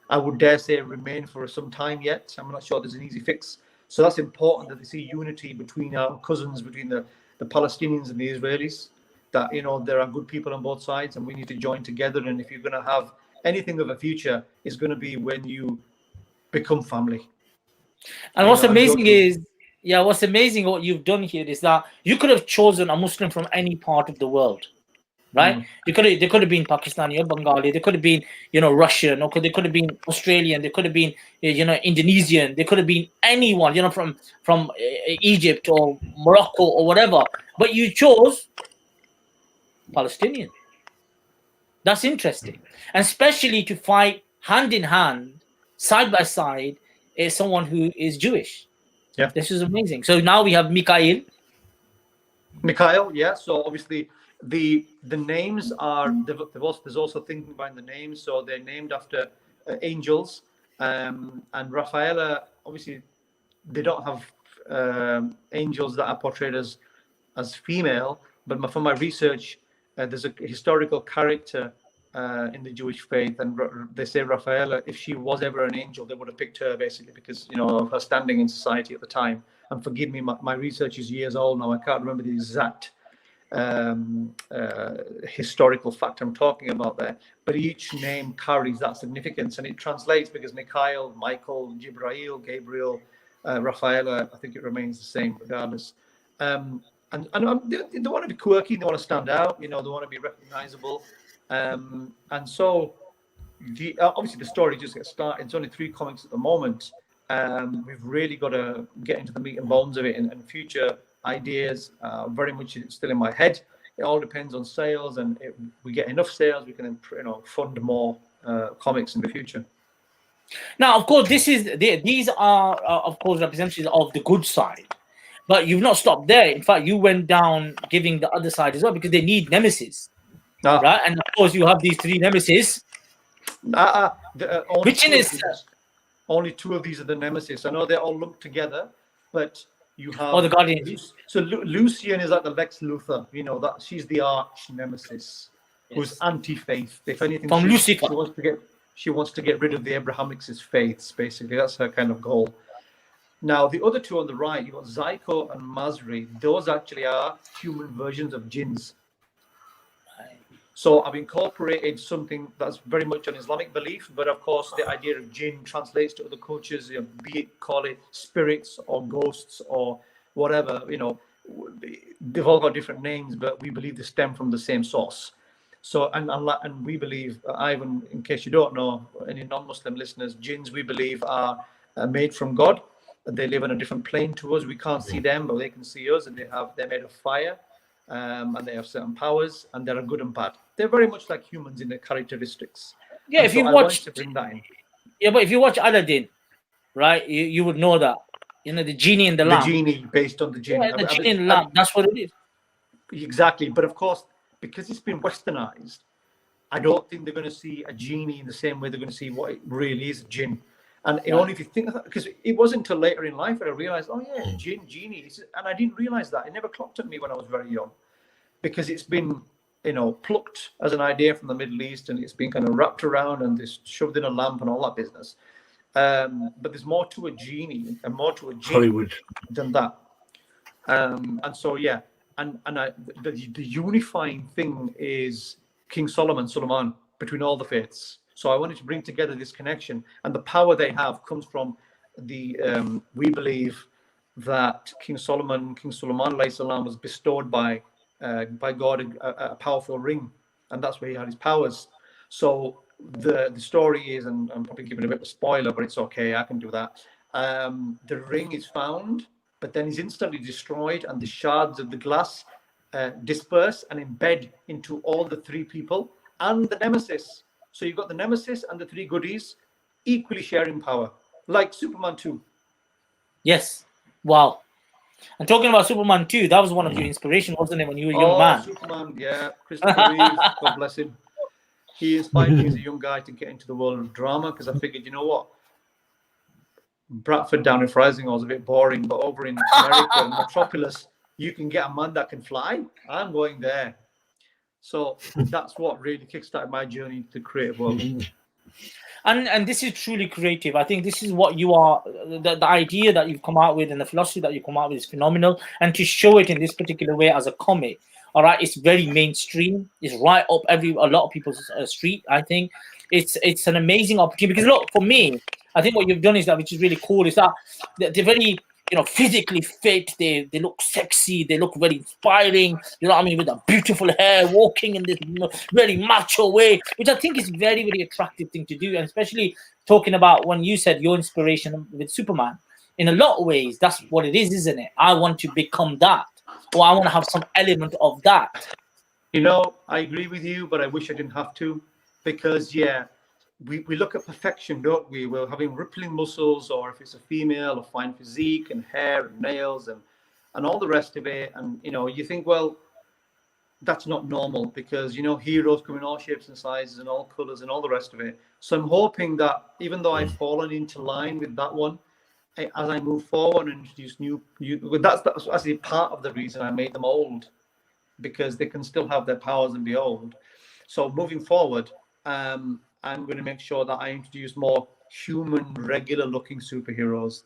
I would dare say remain for some time yet. I'm not sure there's an easy fix. So that's important that they see unity between our cousins, between the Palestinians and the Israelis. That there are good people on both sides, and we need to join together. And if you're going to have anything of a future, it's going to be when you become family. And what's amazing is, what's amazing what you've done here is that you could have chosen a Muslim from any part of the world, right? They could have been Pakistani or Bengali, they could have been Russian, or they could have been Australian, they could have been Indonesian, they could have been anyone from Egypt or Morocco or whatever, but you chose Palestinian. That's interesting, and especially to fight hand in hand, side by side, is someone who is Jewish. Yeah, this is amazing. So now we have Mikhail. Yeah. So obviously the names are there's also thinking behind the names. So they're named after angels, and Rafaela, obviously they don't have angels that are portrayed as female, but from my research, there's a historical character in the Jewish faith, and they say Rafaela, if she was ever an angel, they would have picked her, basically because of her standing in society at the time. And forgive me, my research is years old now. I can't remember the exact historical fact I'm talking about there, but each name carries that significance, and it translates because Mikhail, Michael, Jibrail, Gabriel, Rafaela, I think it remains the same regardless. And they want to be quirky, they want to stand out, they want to be recognizable. And so obviously the story just gets started. It's only 3 comics at the moment. We've really got to get into the meat and bones of it, and future ideas very much still in my head. It all depends on sales, and if we get enough sales, we can fund more comics in the future. Now, of course, these are of course representatives of the good side, but you've not stopped there. In fact, you went down giving the other side as well, because they need Nemesis. Right, and of course you have these 3 Nemesis. Which is only 2 of these are the Nemesis. I know they're all lumped together, but you have the Guardians. So Lucian is like the Lex Luthor. That she's the arch Nemesis, who's anti-faith. If anything, from Lucifer, she wants to get rid of the Abrahamics' faiths. Basically, that's her kind of goal. Now, the other 2 on the right, you've got Zyko and Masri. Those actually are human versions of jinns. So I've incorporated something that's very much an Islamic belief, but of course the idea of jinn translates to other cultures, be it call it spirits or ghosts or whatever, they've all got different names, but we believe they stem from the same source. So, and we believe, Ivan, in case you don't know, any non-Muslim listeners, jinns we believe are made from God. They live on a different plane to us. We can't see them, but they can see us, and they're made of fire. And they have certain powers, and they're good and bad. They're very much like humans in their characteristics. Yeah, if you watch, to bring that in. Yeah, but if you watch Aladdin, right, you would know that. The genie in the lamp. The genie based on the genie. Yeah, the genie in the lamp. That's what it is. Exactly, but of course, because it's been westernized, I don't think they're going to see a genie in the same way they're going to see what it really is, a jinn. And only if you think of that, because it wasn't until later in life that I realized, oh yeah, genie. And I didn't realize that. It never clocked at me when I was very young, because it's been, plucked as an idea from the Middle East, and it's been kind of wrapped around and this shoved in a lamp and all that business. But there's more to a genie and more to a genie Hollywood than that. And so, yeah, the unifying thing is King Suleiman, between all the faiths. So I wanted to bring together this connection, and the power they have comes from we believe that King Solomon alayhi salam, was bestowed by God a powerful ring, and that's where he had his powers. So the story is, and I'm probably giving a bit of a spoiler, but it's okay, I can do that. The ring is found, but then is instantly destroyed, and the shards of the glass disperse and embed into all the three people and the Nemesis. So you've got the Nemesis and the three goodies equally sharing power, like Superman 2. Yes. Wow. And talking about Superman 2, that was one of your inspirations, wasn't it, when you were a young man? Superman, yeah. Christopher Reeve, God bless him. He inspired me as a young guy to get into the world of drama, because I figured, you know what? Bradford down in Frizinghall was a bit boring, but over in America, Metropolis, you can get a man that can fly. I'm going there. So that's what really kickstarted my journey into the creative world. And this is truly creative. I think this is what you are. The idea that you've come out with and the philosophy that you come out with is phenomenal. And to show it in this particular way as a comic, all right, it's very mainstream. It's right up a lot of people's street. I think it's an amazing opportunity, because look, for me, I think what you've done is that, which is really cool, is that they're very, physically fit. They look sexy. They look very inspiring. You know what I mean? With a beautiful hair, walking in this very macho way, which I think is very, very attractive thing to do. And especially talking about when you said your inspiration with Superman, in a lot of ways, that's what it is, isn't it? I want to become that, or I want to have some element of that. I agree with you, but I wish I didn't have to, because we look at perfection, don't we? We're having rippling muscles, or if it's a female, a fine physique and hair and nails and all the rest of it. And, you think, well, that's not normal, because, heroes come in all shapes and sizes and all colors and all the rest of it. So I'm hoping that even though I've fallen into line with that one, as I move forward and introduce that's actually part of the reason I made them old, because they can still have their powers and be old. So moving forward, I'm going to make sure that I introduce more human, regular-looking superheroes,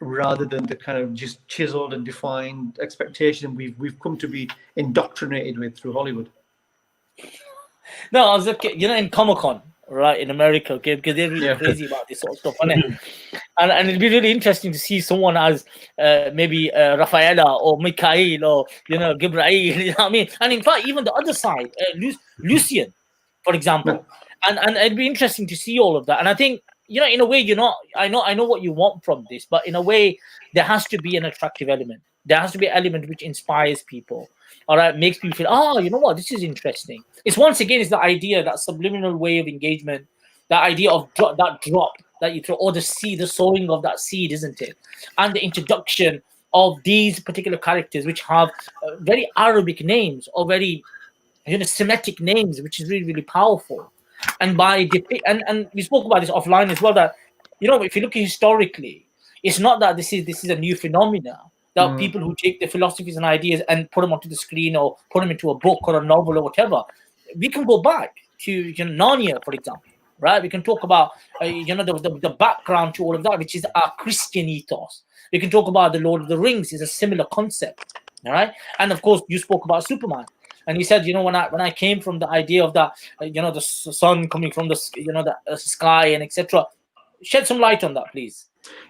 rather than the kind of just chiseled and defined expectation we've come to be indoctrinated with through Hollywood. No, I was looking, in Comic-Con, right, in America, okay, because they're really crazy about this sort of stuff, isn't it? And it'd be really interesting to see someone as maybe Rafaela or Mikhail or Gabriel, you know what I mean? And in fact, even the other side, Lucian, for example. And it'd be interesting to see all of that. And I think, in a way, I know what you want from this, but in a way, there has to be an attractive element. There has to be an element which inspires people. All right, makes people feel, oh, you know what, this is interesting. It's once again, it's the idea, that subliminal way of engagement, that idea of that drop that you throw, or the seed, the sowing of that seed, isn't it? And the introduction of these particular characters, which have very Arabic names, or very Semitic names, which is really, really powerful. And and we spoke about this offline as well, that if you look historically, it's not that this is a new phenomena, that people who take the philosophies and ideas and put them onto the screen, or put them into a book or a novel or whatever. We can go back to Narnia, for example, right? We can talk about the background to all of that, which is our Christian ethos. We can talk about the Lord of the Rings, is a similar concept, all right? And of course, you spoke about Superman. And he said, when I came from the idea of that, the sun coming from the sky and etc. Shed some light on that, please.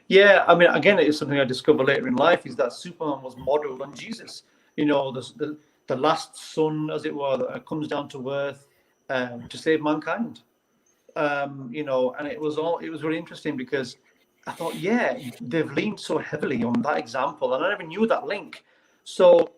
Yeah, I mean, again, it is something I discovered later in life, is that Superman was modeled on Jesus. The last son, as it were, that comes down to earth to save mankind. And it was really interesting, because I thought, they've leaned so heavily on that example, and I never knew that link. So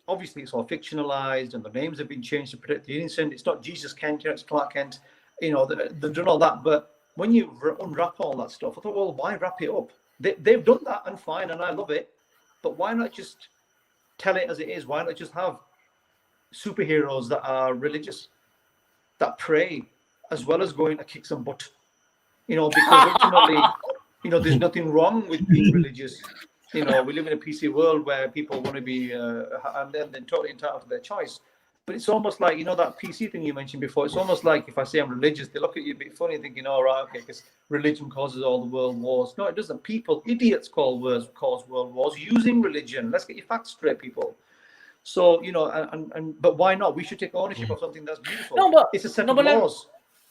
obviously it's all fictionalized, and the names have been changed to protect the innocent. It's not Jesus Kent, it's Clark Kent. They've done all that. But when you unwrap all that stuff, I thought, well, why wrap it up? They've done that, and fine, and I love it. But why not just tell it as it is? Why not just have superheroes that are religious, that pray, as well as going to kick some butt? Because ultimately, there's nothing wrong with being religious. We live in a PC world where people want to be, and then they're totally entitled to their choice. But it's almost like, that PC thing you mentioned before. It's almost like if I say I'm religious, they look at you a bit funny, thinking, "All right, okay, because religion causes all the world wars." No, it doesn't. Idiots cause world wars using religion. Let's get your facts straight, people. So, but why not? We should take ownership of something that's beautiful. No, but it's a set of laws.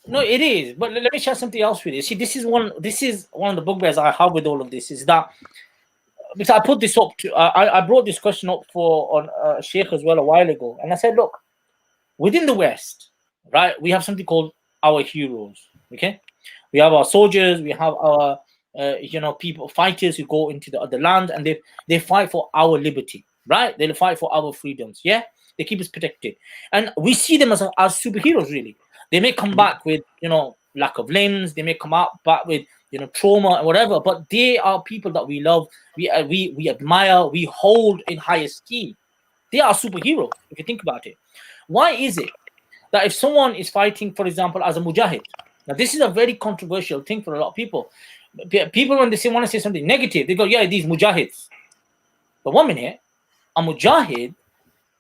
No, it is. But let me share something else with you. See, this is one of the bugbears I have with all of this, is that, because I put this up to, I brought this question up on Sheikh as well a while ago, and I said, look, within the West, right, we have something called our heroes. Okay, we have our soldiers, we have our people, fighters who go into the other land, and they fight for our liberty, right? They fight for our freedoms. Yeah, they keep us protected, and we see them as superheroes. Really, they may come back with lack of limbs, they may come out back with trauma and whatever, but they are people that we love, we admire, we hold in high esteem. They are superheroes if you think about it. Why is it that if someone is fighting, for example, as a mujahid, now this is a very controversial thing for a lot of people. People, when they want to say something negative, they go, yeah, these mujahids. But 1 minute, a mujahid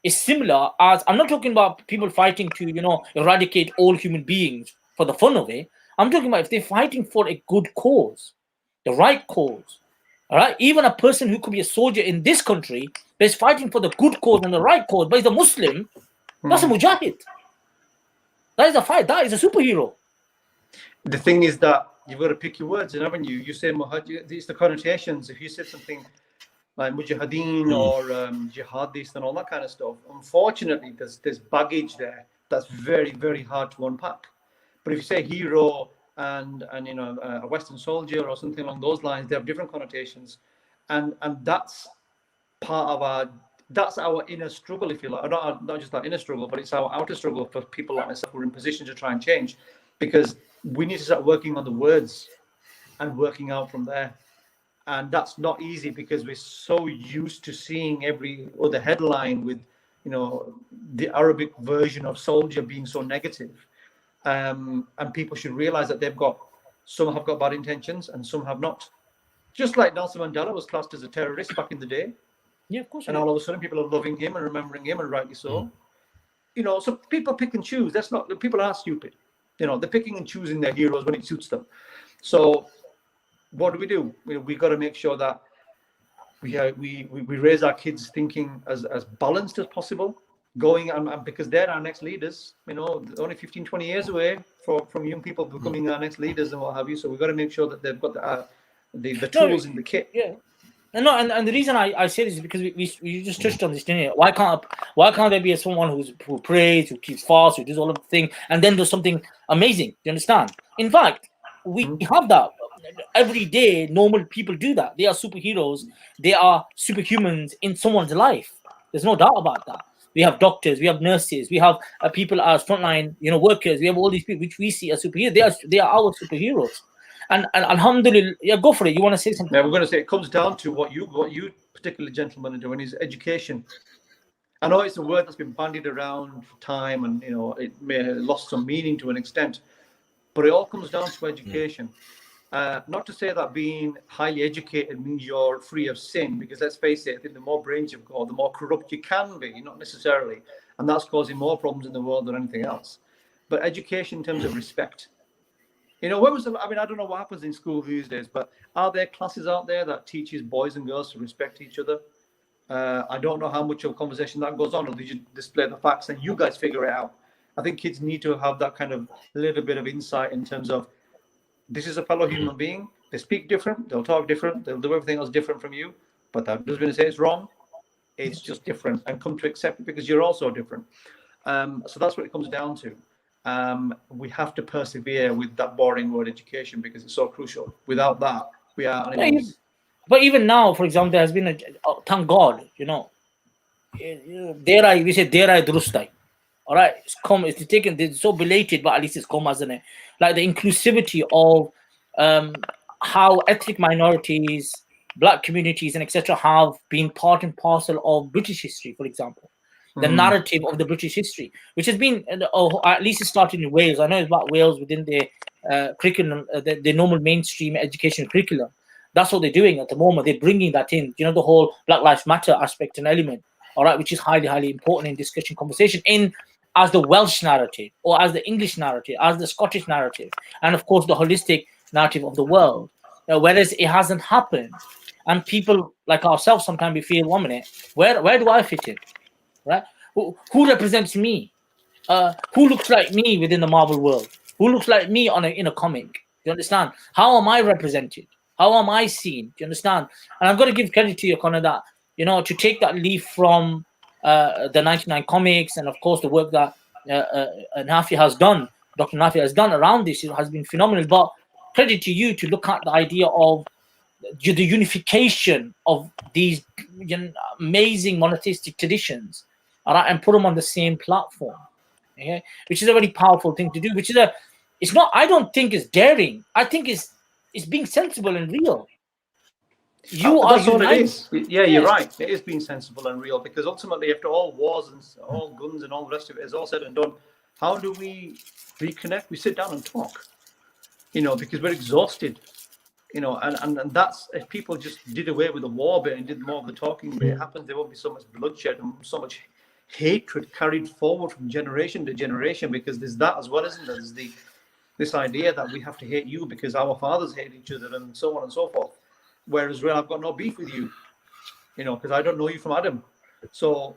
is similar as, I'm not talking about people fighting to eradicate all human beings for the fun of it. I'm talking about if they're fighting for a good cause, the right cause. All right, even a person who could be a soldier in this country but is fighting for the good cause and the right cause, but he's a Muslim, that's a mujahid. That is a fight. That is a superhero. The thing is that you've got to pick your words, haven't you? You say mujahid, it's the connotations. If you say something like mujahideen or jihadist and all that kind of stuff, unfortunately, there's baggage there that's very, very hard to unpack. But if you say hero and a Western soldier or something along those lines, they have different connotations, and that's part of our inner struggle, if you like. Not just our inner struggle, but it's our outer struggle for people like myself who are in position to try and change, because we need to start working on the words and working out from there. And that's not easy because we're so used to seeing every other headline with the Arabic version of soldier being so negative. And people should realize that some have got bad intentions and some have not. Just like Nelson Mandela was classed as a terrorist back in the day. Yeah, of course. And all of a sudden people are loving him and remembering him, and rightly so. So people pick and choose. People are stupid. They're picking and choosing their heroes when it suits them. So what do? We got to make sure that we raise our kids thinking as balanced as possible, going and because they're our next leaders. Only 15, 20 years away from young people becoming our next leaders and what have you. So we've got to make sure that they've got the tools in the kit. Yeah. And the reason I say this is because we just touched on this, didn't you? Why can't there be someone who prays, who keeps fast, who does all of the thing, and then does something amazing? Do you understand? In fact, we have that every day. Normal people do that. They are superheroes. They are superhumans in someone's life. There's no doubt about that. We have doctors, we have nurses, we have people as frontline, workers. We have all these people which we see as superheroes. They are our superheroes. And alhamdulillah, yeah, go for it. You want to say something? Yeah, we're going to say it comes down to what you particular gentlemen are doing is education. I know it's a word that's been bandied around for time, and it may have lost some meaning to an extent, but it all comes down to education. Not to say that being highly educated means you're free of sin, because let's face it, I think the more brains you've got, the more corrupt you can be, not necessarily, and that's causing more problems in the world than anything else. But education in terms of respect. I don't know what happens in school these days, but are there classes out there that teaches boys and girls to respect each other? I don't know how much of a conversation that goes on, or they just display the facts and you guys figure it out. I think kids need to have that kind of little bit of insight in terms of, this is a fellow human being. They speak different, they'll talk different, they'll do everything else different from you, but that doesn't mean to say it's wrong. It's just different, and come to accept it because you're also different. So that's what it comes down to. We have to persevere with that boring word education because it's so crucial. Without that, we are enemies. But even now, for example, there has been thank God, we say dera durustai. All right, it's taken, it's so belated, but at least it's come, hasn't it? Like the inclusivity of how ethnic minorities, black communities, and etc. have been part and parcel of British history, for example. The narrative of the British history, which has been, at least it started in Wales. I know it's about Wales within the curriculum, the normal mainstream education curriculum. That's what they're doing at the moment. They're bringing that in, you know, the whole Black Lives Matter aspect and element, all right, which is highly, highly important in discussion conversation in as the Welsh narrative or as the English narrative, as the Scottish narrative, and of course the holistic narrative of the world. Whereas it hasn't happened. And people like ourselves, sometimes we feel, 1 minute, where do I fit in? Right? Who represents me? Who looks like me within the Marvel world? Who looks like me in a comic? Do you understand? How am I represented? How am I seen? Do you understand? And I've got to give credit to you, Conor, that, you know, to take that leaf from the 99 comics and of course the work that Nafi has done, Dr. Nafi has done around this, it has been phenomenal. But credit to you to look at the idea of the unification of these, you know, amazing monotheistic traditions, all right, and put them on the same platform, okay? Which is a very powerful thing to do. Which is it's not. I don't think it's daring. I think it's being sensible and real. That's what it is. Yeah, you're right. It is being sensible and real, because ultimately, after all wars and all guns and all the rest of it is all said and done, how do we reconnect? We sit down and talk, you know, because we're exhausted. You know, and that's, if people just did away with the war bit and did more of the talking bit, it happens, there won't be so much bloodshed and so much hatred carried forward from generation to generation, because there's that as well, isn't there? There's this idea that we have to hate you because our fathers hate each other and so on and so forth. Whereas, well, I've got no beef with you, you know, because I don't know you from Adam. So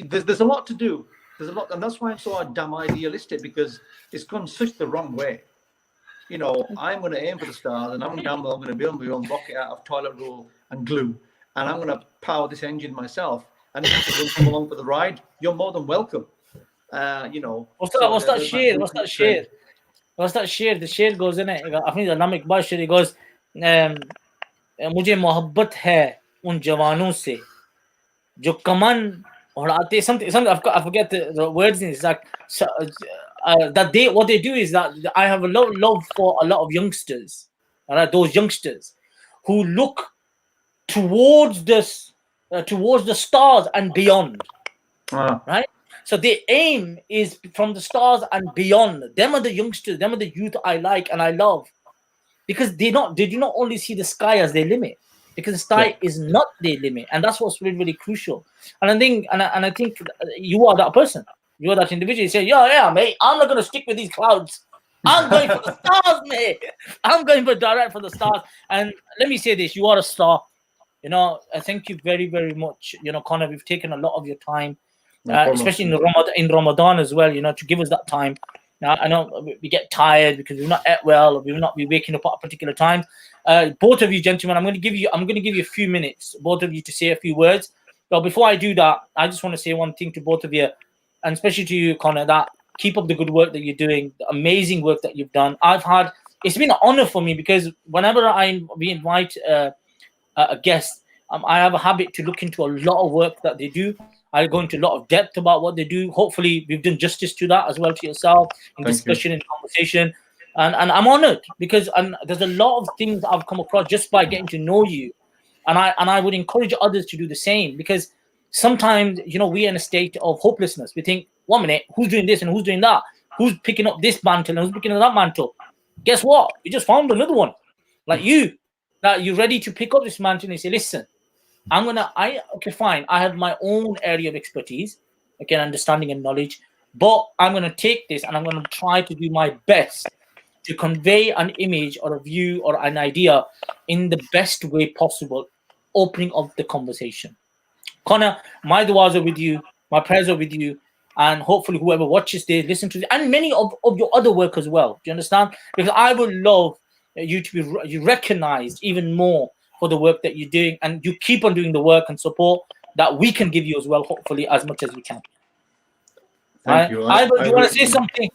there's a lot to do. There's a lot, and that's why I'm so damn idealistic, because it's gone such the wrong way. You know, I'm going to aim for the stars, and I'm going to build my own rocket out of toilet roll and glue, and I'm going to power this engine myself. And if you want to come along for the ride, you're more than welcome. You know. What's that share? What's that share? What's that share? The share goes in it. I think the Islamic Bashir, it goes, मुझे मोहब्बत है उन जवानों से जो कमन उड़ाते, something I forget the words in it. It's like that what they do is that I have a lot of love for a lot of youngsters, all right, those youngsters who look towards the stars and beyond, right? So their aim is from the stars and beyond. Them are the youngsters, them are the youth I like and I love, because they do not only see the sky as their limit, because the sky is not their limit, and that's what's really, really crucial. And I think, I think you are that person. You are that individual. You say, yeah, mate, I'm not going to stick with these clouds. I'm going for the stars, mate. I'm going direct for the stars. And let me say this: you are a star. You know, I thank you very, very much. You know, Conor, we've taken a lot of your time, especially in Ramadan as well. You know, to give us that time. Now, I know we get tired because we've not ate well, or we've not been waking up at a particular time. Both of you, gentlemen, I'm going to give you a few minutes, both of you, to say a few words. But before I do that, I just want to say one thing to both of you, and especially to you, Conor, that keep up the good work that you're doing, the amazing work that you've done. It's been an honor for me, because whenever we invite a guest, I have a habit to look into a lot of work that they do. I go into a lot of depth about what they do. Hopefully, we've done justice to that as well, to yourself, in discussion and conversation. And I'm honored, because there's a lot of things I've come across just by getting to know you. And I would encourage others to do the same, because sometimes, you know, we're in a state of hopelessness. We think, 1 minute, who's doing this and who's doing that? Who's picking up this mantle and who's picking up that mantle? Guess what? We just found another one, like you, that you're ready to pick up this mantle and say, listen, okay, fine. I have my own area of expertise, okay, understanding and knowledge, but I'm going to take this and I'm going to try to do my best to convey an image or a view or an idea in the best way possible, opening up the conversation. Conor, my du'as are with you, my prayers are with you, and hopefully whoever watches this, listen to this, and many of your other work as well. Do you understand? Because I would love you to be recognized even more for the work that you're doing, and you keep on doing the work and support that we can give you as well, hopefully, as much as we can. Thank you. Ivan, do you want to say something?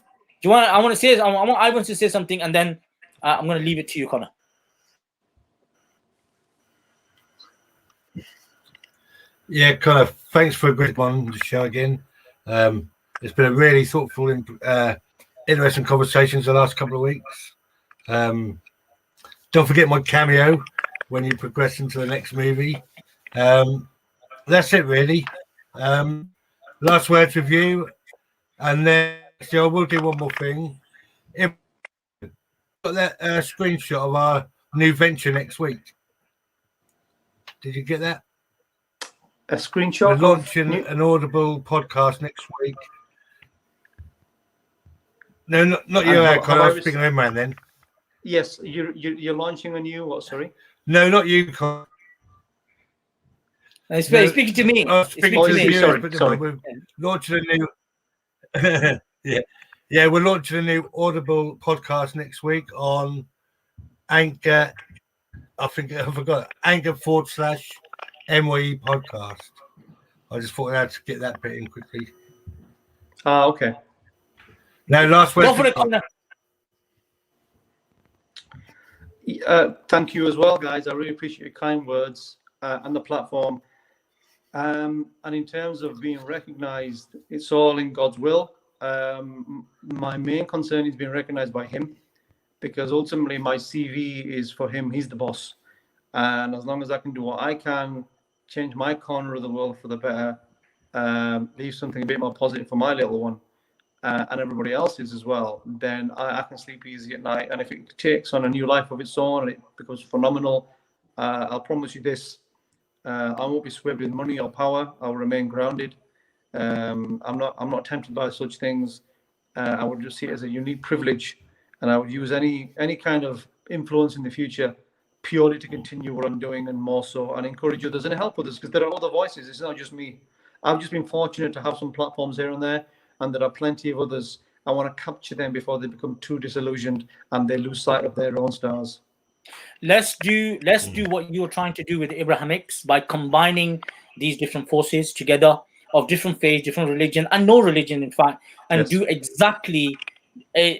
I want Ivan to say something, and then I'm going to leave it to you, Conor. Yeah, Conor, thanks for a great one on the show again. It's been a really thoughtful and interesting conversations the last couple of weeks. Don't forget my cameo when you progress into the next movie. That's it, really. Last words with you, and then I will do one more thing. If got that screenshot of our new venture next week, Did you get that? A screenshot. We're launching an Audible podcast next week. No, not you, Arakan. I was speaking of Imran then. Yes, you're launching a new what? Sorry. No, not you, Con. Speaking to me. Speaking to the viewers, sorry. We're launching a new. Yeah, we're launching a new Audible podcast next week on Anchor. I forgot Anchor/MYE podcast. I just thought I had to get that bit in quickly. Okay. Now, last Go for it, Connor. Thank you as well, guys. I really appreciate your kind words and the platform. And in terms of being recognized, it's all in God's will. My main concern is being recognized by Him, because ultimately my CV is for Him. He's the boss. And as long as I can do what I can, change my corner of the world for the better, leave something a bit more positive for my little one, and everybody else's as well, then I can sleep easy at night. And if it takes on a new life of its own and it becomes phenomenal, I'll promise you this, I won't be swayed with money or power. I'll remain grounded. I'm not tempted by such things. I would just see it as a unique privilege, and I would use any kind of influence in the future purely to continue what I'm doing, and more so, and encourage others and help others, because there are other voices. It's not just me. I've just been fortunate to have some platforms here and there, and there are plenty of others. I want to capture them before they become too disillusioned and they lose sight of their own stars. Let's do what you're trying to do with Ibrahimics by combining these different forces together of different faiths, different religion, and no religion, in fact, and do exactly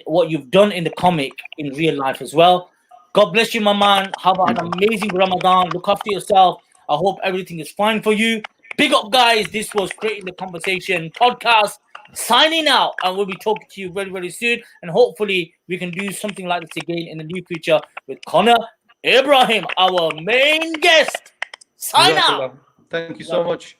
what you've done in the comic in real life as well. God bless you, my man. Have an amazing Ramadan. Look after yourself. I hope everything is fine for you. Big up, guys. This was Creating the Conversation podcast. Signing out, and we'll be talking to you very, very soon. And hopefully, we can do something like this again in the near future with Conor Ibrahiem, our main guest. Sign out. Thank you so much.